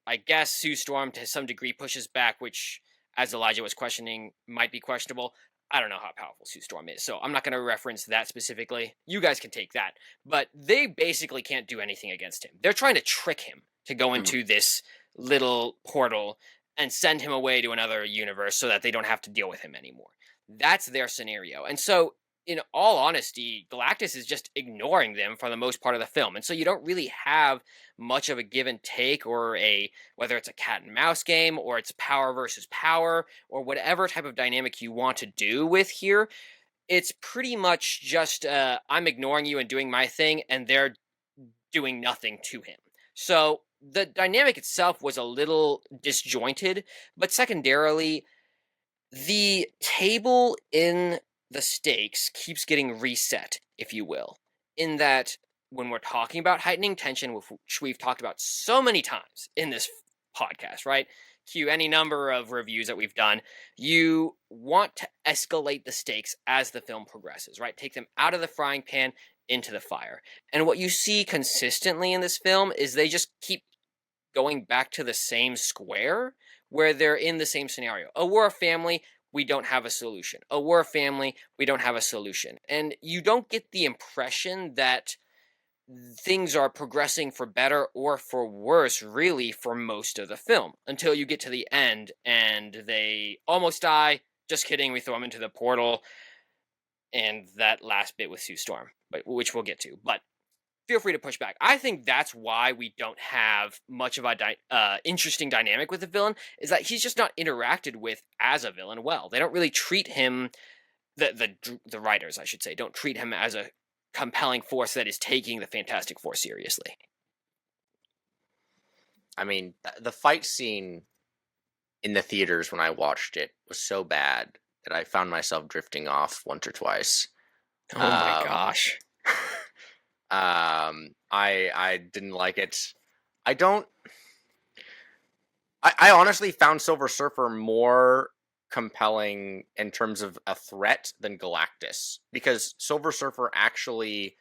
I guess Sue Storm to some degree pushes back, which, as Elijah was questioning, might be questionable. I don't know how powerful Sue Storm is, so I'm not going to reference that specifically. You guys can take that. But they basically can't do anything against him. They're trying to trick him to go into this little portal and send him away to another universe so that they don't have to deal with him anymore. That's their scenario. And so, in all honesty, Galactus is just ignoring them for the most part of the film. And so you don't really have much of a give and take or a whether it's a cat and mouse game or it's power versus power or whatever type of dynamic you want to do with here. It's pretty much just I'm ignoring you and doing my thing, and they're doing nothing to him. So the dynamic itself was a little disjointed, but secondarily, the table in the stakes keeps getting reset, if you will, in that when we're talking about heightening tension, which we've talked about so many times in this podcast, right? Cue any number of reviews that we've done. You want to escalate the stakes as the film progresses, right? Take them out of the frying pan into the fire. And what you see consistently in this film is they just keep going back to the same square where they're in the same scenario. Oh, we're a family, we don't have a solution. Oh, we're a family, we don't have a solution. And you don't get the impression that things are progressing for better or for worse, really, for most of the film until you get to the end and they almost die. Just kidding, we throw them into the portal, and that last bit with Sue Storm, which we'll get to. But feel free to push back. I think that's why we don't have much of a interesting dynamic with the villain, is that he's just not interacted with as a villain well. They don't really treat him, the writers, I should say, don't treat him as a compelling force that is taking the Fantastic Four seriously. I mean, the fight scene in the theaters when I watched it was so bad that I found myself drifting off once or twice. Oh my gosh. I didn't like it. I honestly found Silver Surfer more compelling in terms of a threat than Galactus, because Silver Surfer actually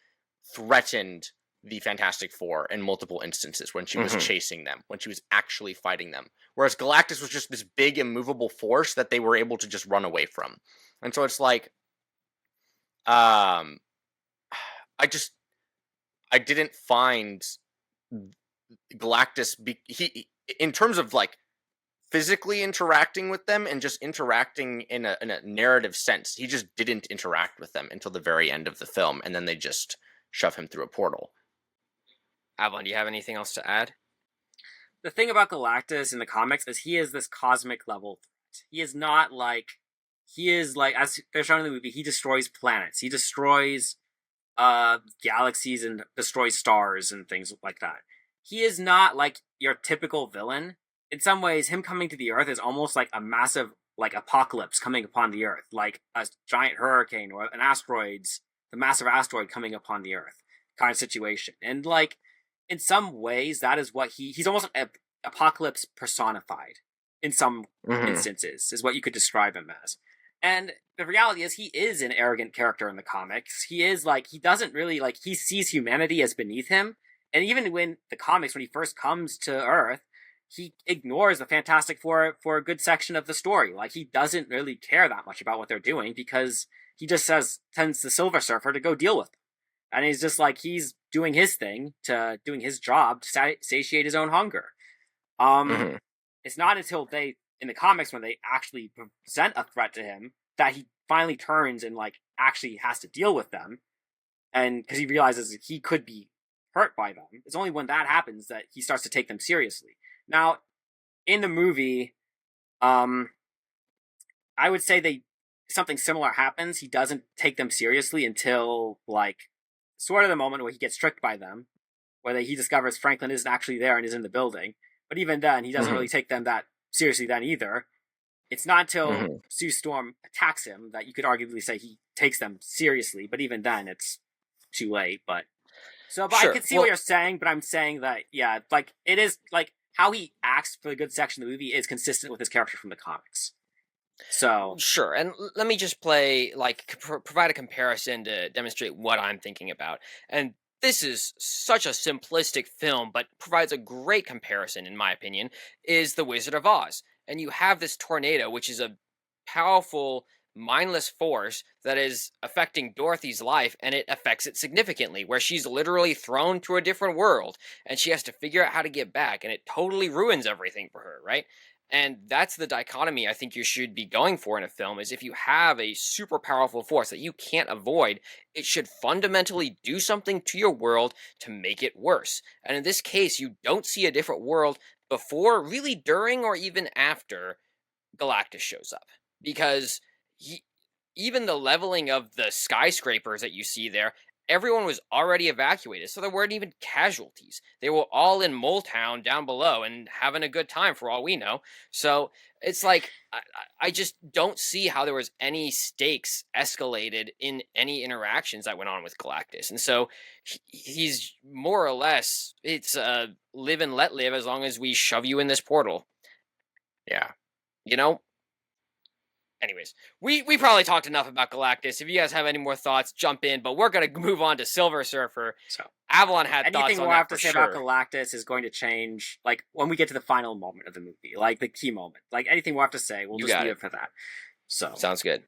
threatened the Fantastic Four in multiple instances when she was chasing them, when she was actually fighting them. Whereas Galactus was just this big immovable force that they were able to just run away from. And so it's like, I didn't find Galactus in terms of like physically interacting with them and just interacting in a narrative sense. He just didn't interact with them until the very end of the film, and then they just shove him through a portal. Avalon, do you have anything else to add? The thing about Galactus in the comics is he is this cosmic level threat. He is like, as they're shown in the movie, he destroys planets. He destroys galaxies and destroys stars and things like that. He is not like your typical villain. In some ways, him coming to the Earth is almost like a massive like apocalypse coming upon the Earth, like a giant hurricane or the massive asteroid coming upon the Earth kind of situation. And like in some ways, that is what he's almost an apocalypse personified in some instances, is what you could describe him as. And the reality is he is an arrogant character in the comics. He is like, he doesn't really like, he sees humanity as beneath him. And even when the comics, when he first comes to Earth, he ignores the Fantastic Four for a good section of the story. Like, he doesn't really care that much about what they're doing because he just sends the Silver Surfer to go deal with them. And he's just like, he's doing his thing, doing his job to satiate his own hunger. It's not until in the comics, when they actually present a threat to him, that he finally turns and like actually has to deal with them. And because he realizes he could be hurt by them. It's only when that happens that he starts to take them seriously. Now, in the movie, I would say something similar happens. He doesn't take them seriously until like sort of the moment where he gets tricked by them, where he discovers Franklin isn't actually there and is in the building. But even then, he doesn't really take them that seriously then either. It's not until Sue Storm attacks him that you could arguably say he takes them seriously. But even then, it's too late. But sure. I can see what you're saying, but I'm saying that, yeah, like it is like how he acts for a good section of the movie is consistent with his character from the comics. So sure, and let me just provide a comparison to demonstrate what I'm thinking about. And this is such a simplistic film, but provides a great comparison, in my opinion, is The Wizard of Oz. And you have this tornado, which is a powerful, mindless force that is affecting Dorothy's life, and it affects it significantly, where she's literally thrown to a different world, and she has to figure out how to get back, and it totally ruins everything for her, right? And that's the dichotomy I think you should be going for in a film, is if you have a super powerful force that you can't avoid, it should fundamentally do something to your world to make it worse. And in this case, you don't see a different world before, really during, or even after Galactus shows up. Because even the leveling of the skyscrapers that you see there everyone was already evacuated, so there weren't even casualties. They were all in Mole Town down below and having a good time for all we know. So it's like I just don't see how there was any stakes escalated in any interactions that went on with Galactus. And so he's more or less, it's live and let live as long as we shove you in this portal. Yeah. You know? Anyways, we probably talked enough about Galactus. If you guys have any more thoughts, jump in. But we're gonna move on to Silver Surfer. So Avalon had thoughts anything on we'll that have to for say sure. about Galactus is going to change, like, when we get to the final moment of the movie, like the key moment. Like, anything we'll have to say, we'll You just got leave it. it for that. So Sounds good.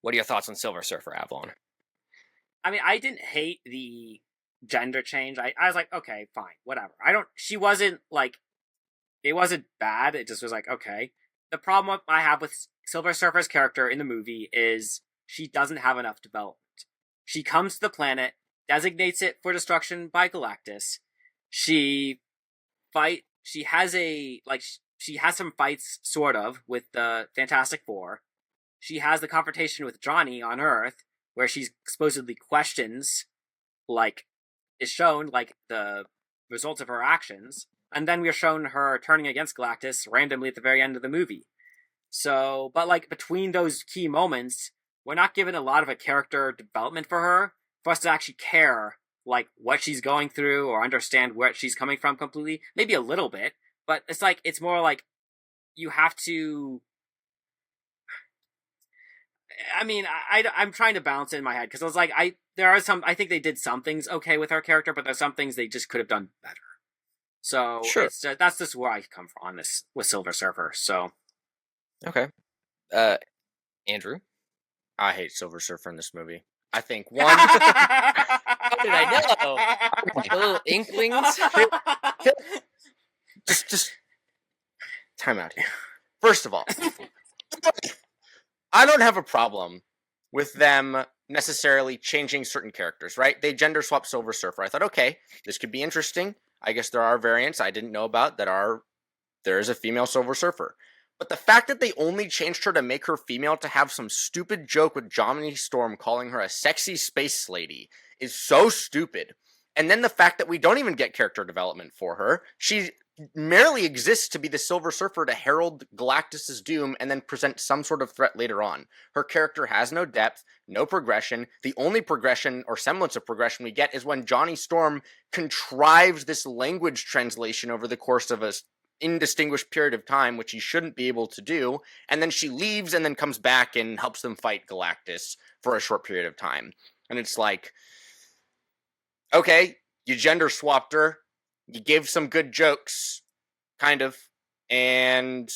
What are your thoughts on Silver Surfer, Avalon? I mean, I didn't hate the gender change. I was like, okay, fine, whatever. She wasn't like, it wasn't bad. It just was like, okay. The problem I have with Silver Surfer's character in the movie is she doesn't have enough development. She comes to the planet, designates it for destruction by Galactus. She has some fights, sort of, with the Fantastic Four. She has the confrontation with Johnny on Earth, where she supposedly questions, like, is shown, like, the results of her actions. And then we're shown her turning against Galactus randomly at the very end of the movie. So, but, like, between those key moments, we're not given a lot of a character development for her, for us to actually care, like, what she's going through or understand where she's coming from completely. Maybe a little bit, but it's like, it's more like you have to. I mean, I'm trying to balance it in my head because I was like, I think they did some things okay with her character, but there's some things they just could have done better. So Sure. That's just where I come from on this with Silver Surfer. So Okay. Andrew? I hate Silver Surfer in this movie. I think one. How did I know? Little inklings. just time out here. First of all, I don't have a problem with them necessarily changing certain characters, right? They gender swap Silver Surfer. I thought, okay, this could be interesting. I guess there are variants I didn't know about there is a female Silver Surfer. But the fact that they only changed her to make her female to have some stupid joke with Johnny Storm calling her a sexy space lady is so stupid. And then the fact that we don't even get character development for her, she merely exists to be the Silver Surfer to herald Galactus' doom and then present some sort of threat later on. Her character has no depth, no progression. The only progression or semblance of progression we get is when Johnny Storm contrives this language translation over the course of a indistinguished period of time, which he shouldn't be able to do, and then she leaves and then comes back and helps them fight Galactus for a short period of time. And it's like, okay, you gender swapped her, you gave some good jokes, kind of, and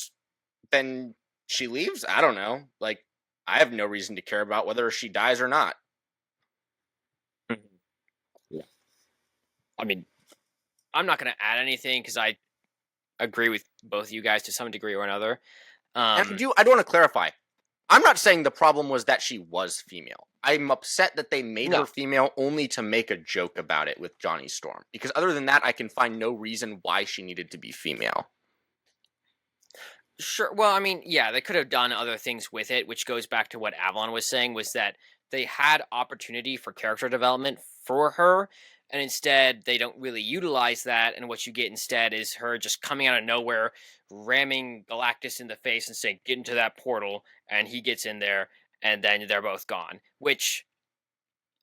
then she leaves? I don't know. Like, I have no reason to care about whether she dies or not. Yeah. I mean, I'm not going to add anything because I agree with both of you guys to some degree or another. And I do want to clarify. I'm not saying the problem was that she was female. I'm upset that they made her female only to make a joke about it with Johnny Storm. Because other than that, I can find no reason why she needed to be female. Sure. Well, I mean, yeah, they could have done other things with it, which goes back to what Avalon was saying, was that they had opportunity for character development for her, and instead they don't really utilize that, and what you get instead is her just coming out of nowhere, ramming Galactus in the face and saying, "Get into that portal," and he gets in there, and then they're both gone. Which,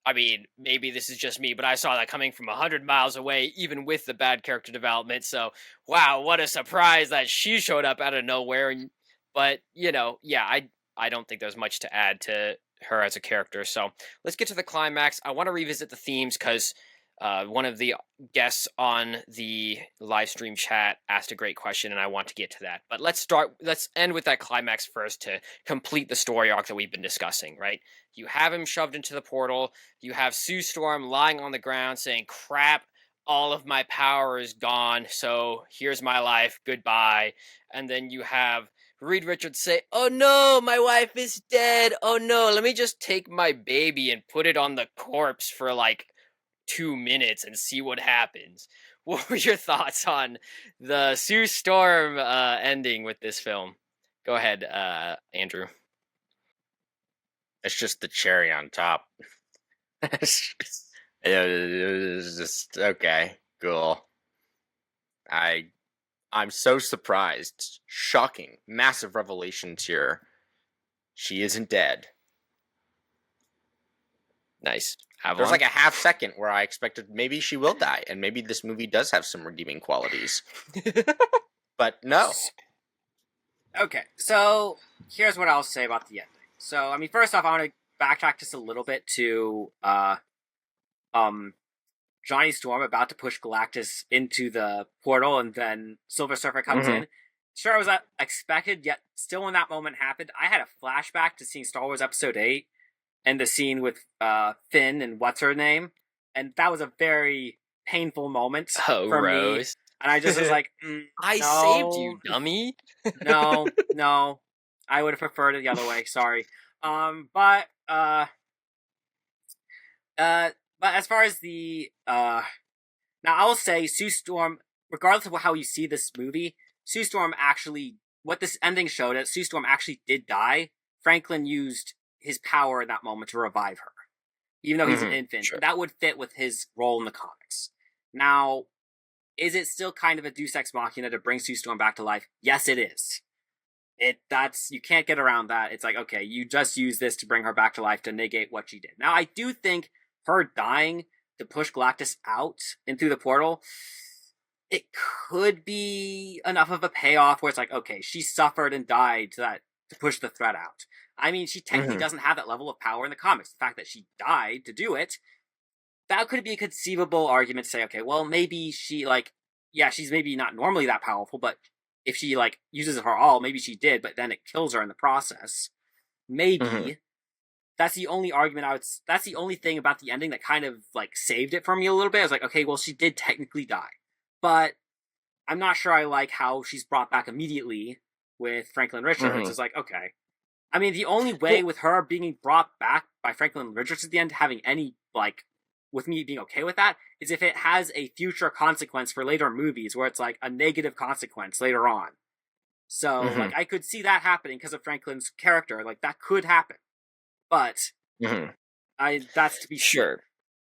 I mean, maybe this is just me, but I saw that coming from 100 miles away, even with the bad character development. So, wow, what a surprise that she showed up out of nowhere. But, yeah, I don't think there's much to add to her as a character. So, let's get to the climax. I want to revisit the themes because one of the guests on the live stream chat asked a great question, and I want to get to that. But let's end with that climax first to complete the story arc that we've been discussing, right? You have him shoved into the portal. You have Sue Storm lying on the ground saying, "Crap, all of my power is gone, so here's my life, goodbye." And then you have Reed Richards say, "Oh no, my wife is dead. Oh no, let me just take my baby and put it on the corpse for like 2 minutes and see what happens." What were your thoughts on the Sue Storm ending with this film? Go ahead, Andrew. It's just the cherry on top. It was just okay, cool. I'm so surprised. Shocking. Massive revelations here. She isn't dead. Nice. There's Avalon? like a half second where I expected maybe she will die, and maybe this movie does have some redeeming qualities. But no. Okay, so here's what I'll say about the ending. So, I mean, first off, I want to backtrack just a little bit to Johnny Storm about to push Galactus into the portal, and then Silver Surfer comes in. Sure, was that expected, yet still when that moment happened, I had a flashback to seeing Star Wars Episode 8 and the scene with Finn and what's her name, and that was a very painful moment for me. Rose. And I just was like, I no, saved you, dummy. no, I would have preferred it the other way. Sorry, but as far as the now, I will say Sue Storm, regardless of how you see this movie, Sue Storm actually, what this ending showed us, Sue Storm actually did die. Franklin used his power in that moment to revive her, even though he's an infant. Sure. That would fit with his role in the comics. Now, is it still kind of a Deus Ex Machina to bring Sue Storm back to life? Yes, it is. That's you can't get around that. It's like, okay, you just use this to bring her back to life to negate what she did. Now, I do think her dying to push Galactus out and through the portal, it could be enough of a payoff where it's like, okay, she suffered and died to push the threat out. I mean, she technically doesn't have that level of power in the comics. The fact that she died to do it, that could be a conceivable argument to say, okay, well, maybe she, she's maybe not normally that powerful, but if she, uses her all, maybe she did, but then it kills her in the process. Maybe. That's the only argument that's the only thing about the ending that kind of, saved it for me a little bit. I was like, okay, well, she did technically die. But I'm not sure I like how she's brought back immediately with Franklin Richards. It's like, okay. I mean, the only way with her being brought back by Franklin Richards at the end, having any, with me being okay with that, is if it has a future consequence for later movies where it's like a negative consequence later on. So, I could see that happening because of Franklin's character. That could happen. But that's to be sure.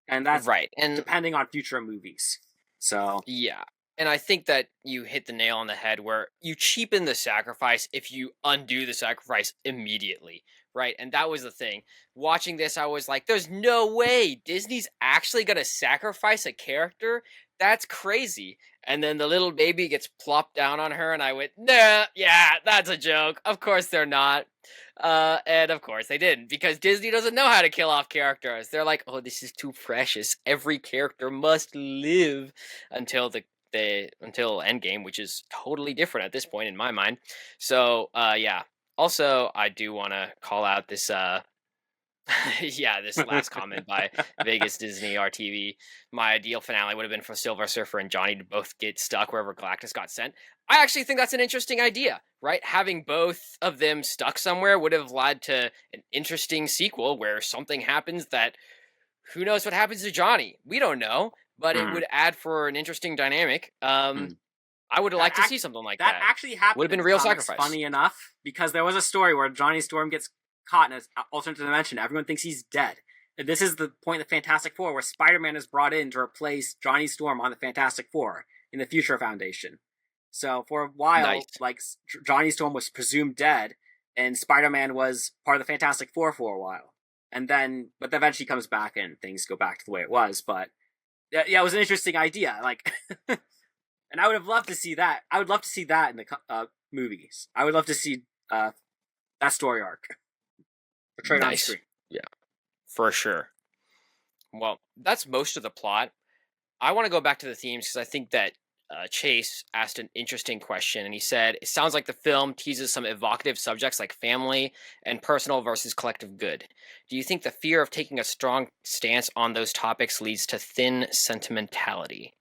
And that's right. And depending on future movies. So yeah. And I think that you hit the nail on the head where you cheapen the sacrifice if you undo the sacrifice immediately, right? And that was the thing. Watching this, I was like, there's no way Disney's actually going to sacrifice a character? That's crazy. And then the little baby gets plopped down on her, and I went, nah, yeah, that's a joke. Of course they're not. And of course they didn't, because Disney doesn't know how to kill off characters. They're like, oh, this is too precious. Every character must live until until Endgame, which is totally different at this point in my mind. So yeah. Also, I do want to call out this this last comment by Vegas Disney RTV. My ideal finale would have been for Silver Surfer and Johnny to both get stuck wherever Galactus got sent. I actually think that's an interesting idea, right? Having both of them stuck somewhere would have led to an interesting sequel where something happens that who knows what happens to Johnny? We don't know, but it would add for an interesting dynamic. I would have liked to see something like that. That actually happened. Would have been real comics, sacrifice. Funny enough, because there was a story where Johnny Storm gets caught in an alternate dimension. Everyone thinks he's dead. And this is the point of the Fantastic Four where Spider-Man is brought in to replace Johnny Storm on the Fantastic Four in the Future Foundation. So for a while, Johnny Storm was presumed dead, and Spider-Man was part of the Fantastic Four for a while. And then, but eventually comes back and things go back to the way it was. But yeah, it was an interesting idea. And I would have loved to see that. I would love to see that in the movies. I would love to see that story arc portrayed on screen. Yeah, for sure. Well, that's most of the plot. I want to go back to the themes because I think that Chase asked an interesting question, and he said, it sounds like the film teases some evocative subjects like family and personal versus collective good. Do you think the fear of taking a strong stance on those topics leads to thin sentimentality?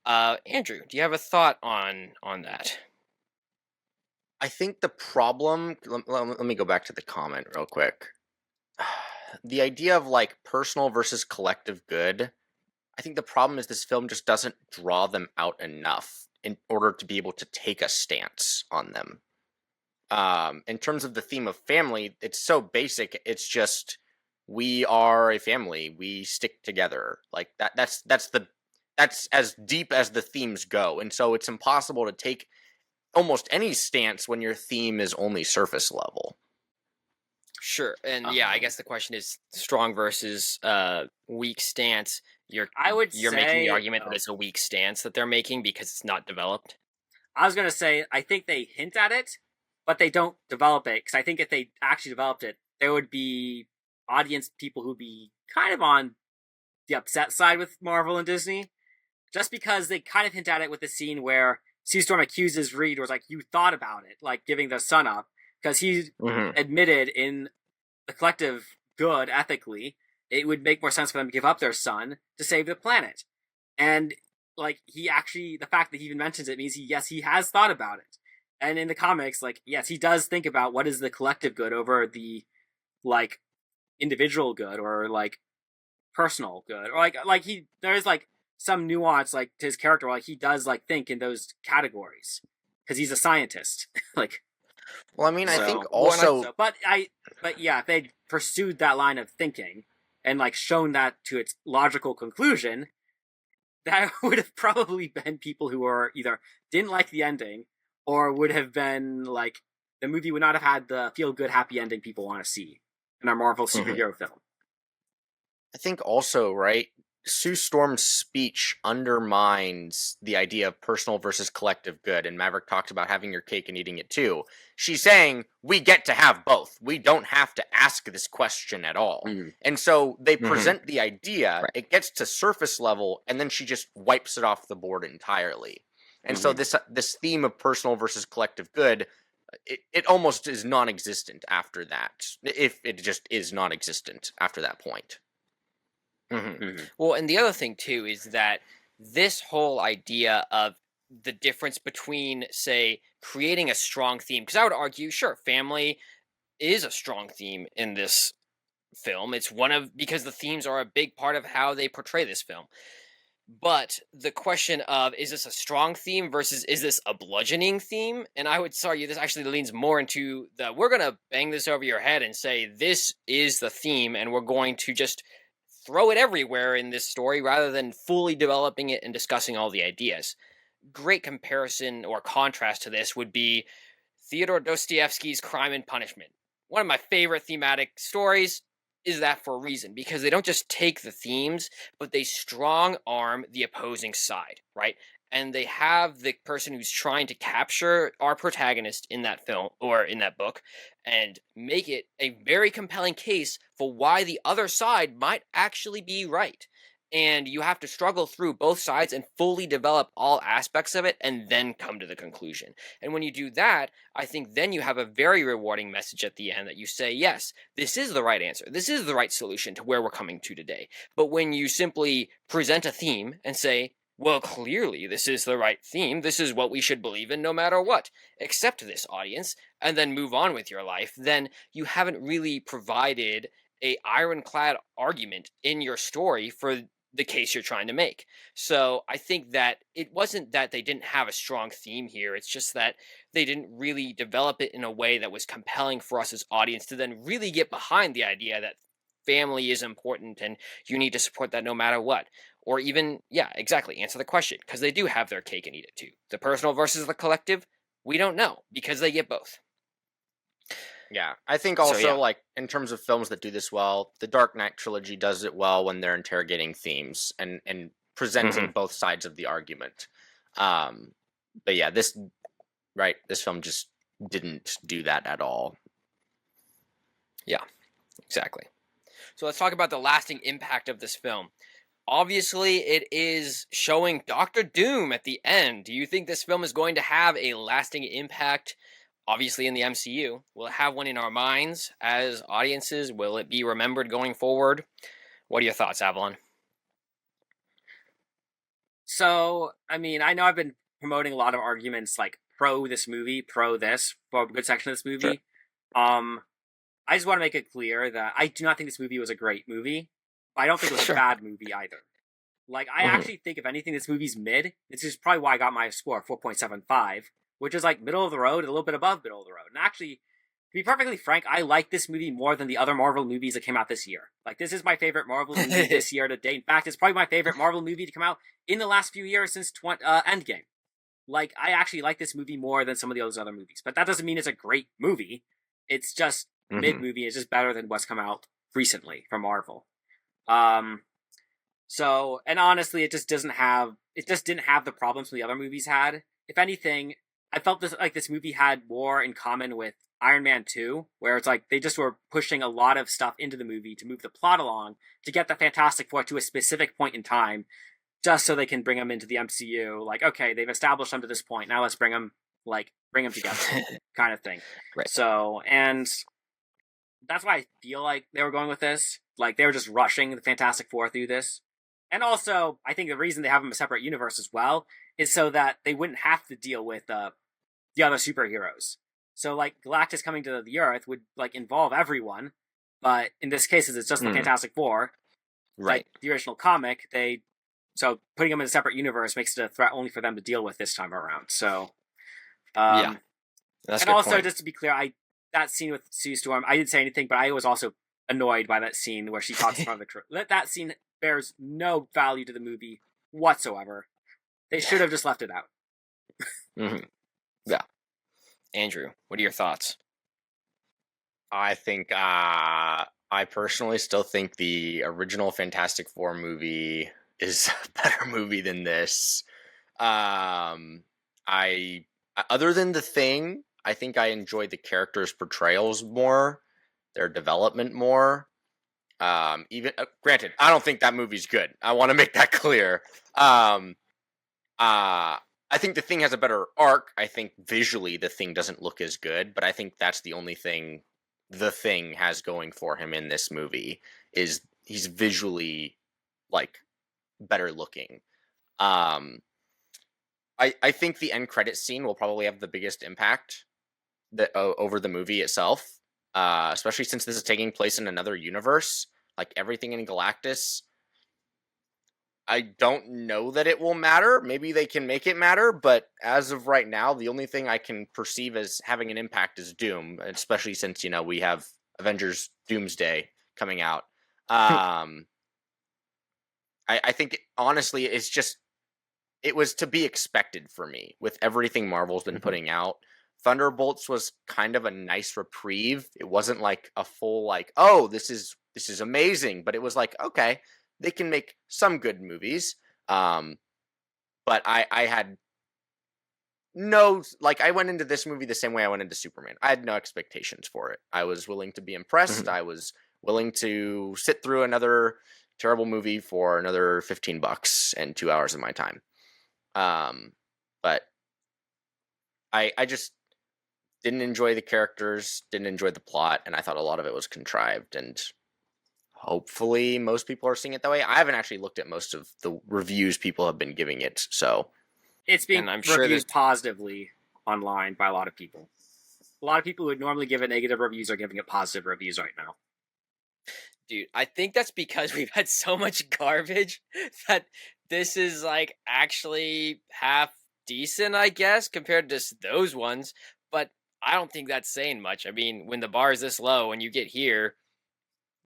Andrew, do you have a thought on that? I think the problem, let me go back to the comment real quick. The idea of personal versus collective good, I think the problem is this film just doesn't draw them out enough in order to be able to take a stance on them. In terms of the theme of family, it's so basic, it's just we are a family. We stick together. Like that's as deep as the themes go. And so it's impossible to take almost any stance when your theme is only surface level. Sure. And yeah, I guess the question is strong versus weak stance. You're making the argument that it's a weak stance that they're making because it's not developed. I was gonna say I think they hint at it, but they don't develop it, because I think if they actually developed it, there would be audience people who'd be kind of on the upset side with Marvel and Disney, just because they kind of hint at it with the scene where Sue Storm accuses Reed, was like, "You thought about it, like giving their son up," because he admitted in the collective good ethically, it would make more sense for them to give up their son to save the planet. And like, he actually, the fact that he even mentions it means he has thought about it. And in the comics, like, yes, he does think about what is the collective good over the like individual good, or like personal good, or like there is like some nuance like to his character, like he does like think in those categories because he's a scientist. Like, well, I mean, I think also, but yeah, if they'd pursued that line of thinking and like shown that to its logical conclusion, that would have probably been people who were either didn't like the ending, or would have been like, the movie would not have had the feel good happy ending people want to see in our Marvel superhero film. I think also, right, Sue Storm's speech undermines the idea of personal versus collective good, and Maverick talked about having your cake and eating it too. She's saying, we get to have both. We don't have to ask this question at all. And so they present the idea, it gets to surface level, and then she just wipes it off the board entirely. And so this theme of personal versus collective good, it almost is non-existent after that, if it just is non-existent after that point. Well, and the other thing too is that this whole idea of the difference between, say, creating a strong theme, because I would argue, sure, family is a strong theme in this film. It's because the themes are a big part of how they portray this film. But the question of, is this a strong theme versus is this a bludgeoning theme? And I would argue this actually leans more into we're going to bang this over your head and say this is the theme, and we're going to just throw it everywhere in this story rather than fully developing it and discussing all the ideas. Great comparison or contrast to this would be Fyodor Dostoevsky's Crime and Punishment. One of my favorite thematic stories is that for a reason, because they don't just take the themes, but they strong arm the opposing side, right? And they have the person who's trying to capture our protagonist in that film or in that book and make it a very compelling case for why the other side might actually be right. And you have to struggle through both sides and fully develop all aspects of it and then come to the conclusion. And when you do that, I think then you have a very rewarding message at the end that you say, yes, this is the right answer. This is the right solution to where we're coming to today. But when you simply present a theme and say, well, clearly this is the right theme, this is what we should believe in no matter what, accept this, audience, and then move on with your life, then you haven't really provided a ironclad argument in your story for the case you're trying to make. So I think that it wasn't that they didn't have a strong theme here, it's just that they didn't really develop it in a way that was compelling for us as audience to then really get behind the idea that family is important and you need to support that no matter what. Or even, yeah, exactly, answer the question, because they do have their cake and eat it too. The personal versus the collective, we don't know, because they get both. Yeah, I think also, like, in terms of films that do this well, the Dark Knight trilogy does it well when they're interrogating themes and presenting both sides of the argument. But yeah, this film just didn't do that at all. Yeah, exactly. So let's talk about the lasting impact of this film. Obviously, it is showing Doctor Doom at the end. Do you think this film is going to have a lasting impact? Obviously, in the MCU, will it have one in our minds as audiences? Will it be remembered going forward? What are your thoughts, Avalon? So, I mean, I know I've been promoting a lot of arguments like pro this movie, pro this, for a good section of this movie. Sure. I just want to make it clear that I do not think this movie was a great movie. But I don't think it was a bad movie either. Like, I actually think, if anything, this movie's mid. This is probably why I got my score 4.75, which is like middle of the road, a little bit above middle of the road. And actually, be perfectly frank, I like this movie more than the other Marvel movies that came out this year. Like, this is my favorite Marvel movie this year to date. In fact, it's probably my favorite Marvel movie to come out in the last few years since Endgame. Like, I actually like this movie more than some of the other movies. But that doesn't mean it's a great movie. It's just mid-movie. It's just better than what's come out recently from Marvel. So, and honestly, it just didn't have the problems the other movies had. If anything, I felt this movie had more in common with Iron Man 2, where it's like they just were pushing a lot of stuff into the movie to move the plot along to get the Fantastic Four to a specific point in time, just so they can bring them into the MCU. Like, okay, they've established them to this point, now let's bring them together, kind of thing. Right. So, and that's why I feel like they were going with this. Like, they were just rushing the Fantastic Four through this. And also, I think the reason they have them a separate universe as well is so that they wouldn't have to deal with the other superheroes. So, like, Galactus coming to the Earth would, like, involve everyone, but in this case, it's just the Fantastic Four. Right. Like the original comic, so putting them in a separate universe makes it a threat only for them to deal with this time around. So, yeah, that's and a good also, point. just to be clear, that scene with Sue Storm, I didn't say anything, but I was also annoyed by that scene where she talks in front of the crew. That scene bears no value to the movie whatsoever. They should have just left it out. Yeah. Andrew, what are your thoughts? I think I personally still think the original Fantastic Four movie is a better movie than this. I other than The Thing, I think I enjoyed the characters' portrayals more, their development more. Even granted, I don't think that movie's good. I want to make that clear. I think The Thing has a better arc. I think visually The Thing doesn't look as good, but I think that's the only thing The Thing has going for him in this movie is he's visually like better looking. I think the end credit scene will probably have the biggest impact over the movie itself, especially since this is taking place in another universe. Like everything in Galactus, I don't know that it will matter. Maybe they can make it matter, but as of right now, the only thing I can perceive as having an impact is Doom, especially since, we have Avengers Doomsday coming out. I think, honestly, it was to be expected for me with everything Marvel's been putting out. Thunderbolts was kind of a nice reprieve. It wasn't like a full, like, oh, this is amazing, but it was like, okay, they can make some good movies. But I had no, like, I went into this movie the same way I went into Superman. I had no expectations for it. I was willing to be impressed. I was willing to sit through another terrible movie for another $15 and 2 hours of my time. But I just didn't enjoy the characters, didn't enjoy the plot, and I thought a lot of it was contrived, and hopefully most people are seeing it that way. I haven't actually looked at most of the reviews people have been giving it, so it's being reviewed positively online by a lot of people. A lot of people who would normally give it negative reviews are giving it positive reviews right now. Dude, I think that's because we've had so much garbage that this is like actually half decent, I guess, compared to those ones. But I don't think that's saying much. I mean, when the bar is this low and you get here,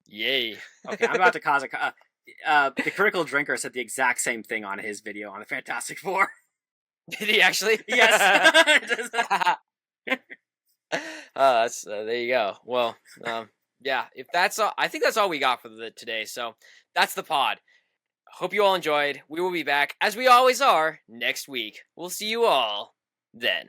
yay. Okay, I'm about to cause the Critical Drinker said the exact same thing on his video on the Fantastic Four. Did he actually? Yes. There you go. Well, yeah, if that's all, I think that's all we got for today. So that's the pod. Hope you all enjoyed. We will be back, as we always are, next week. We'll see you all then.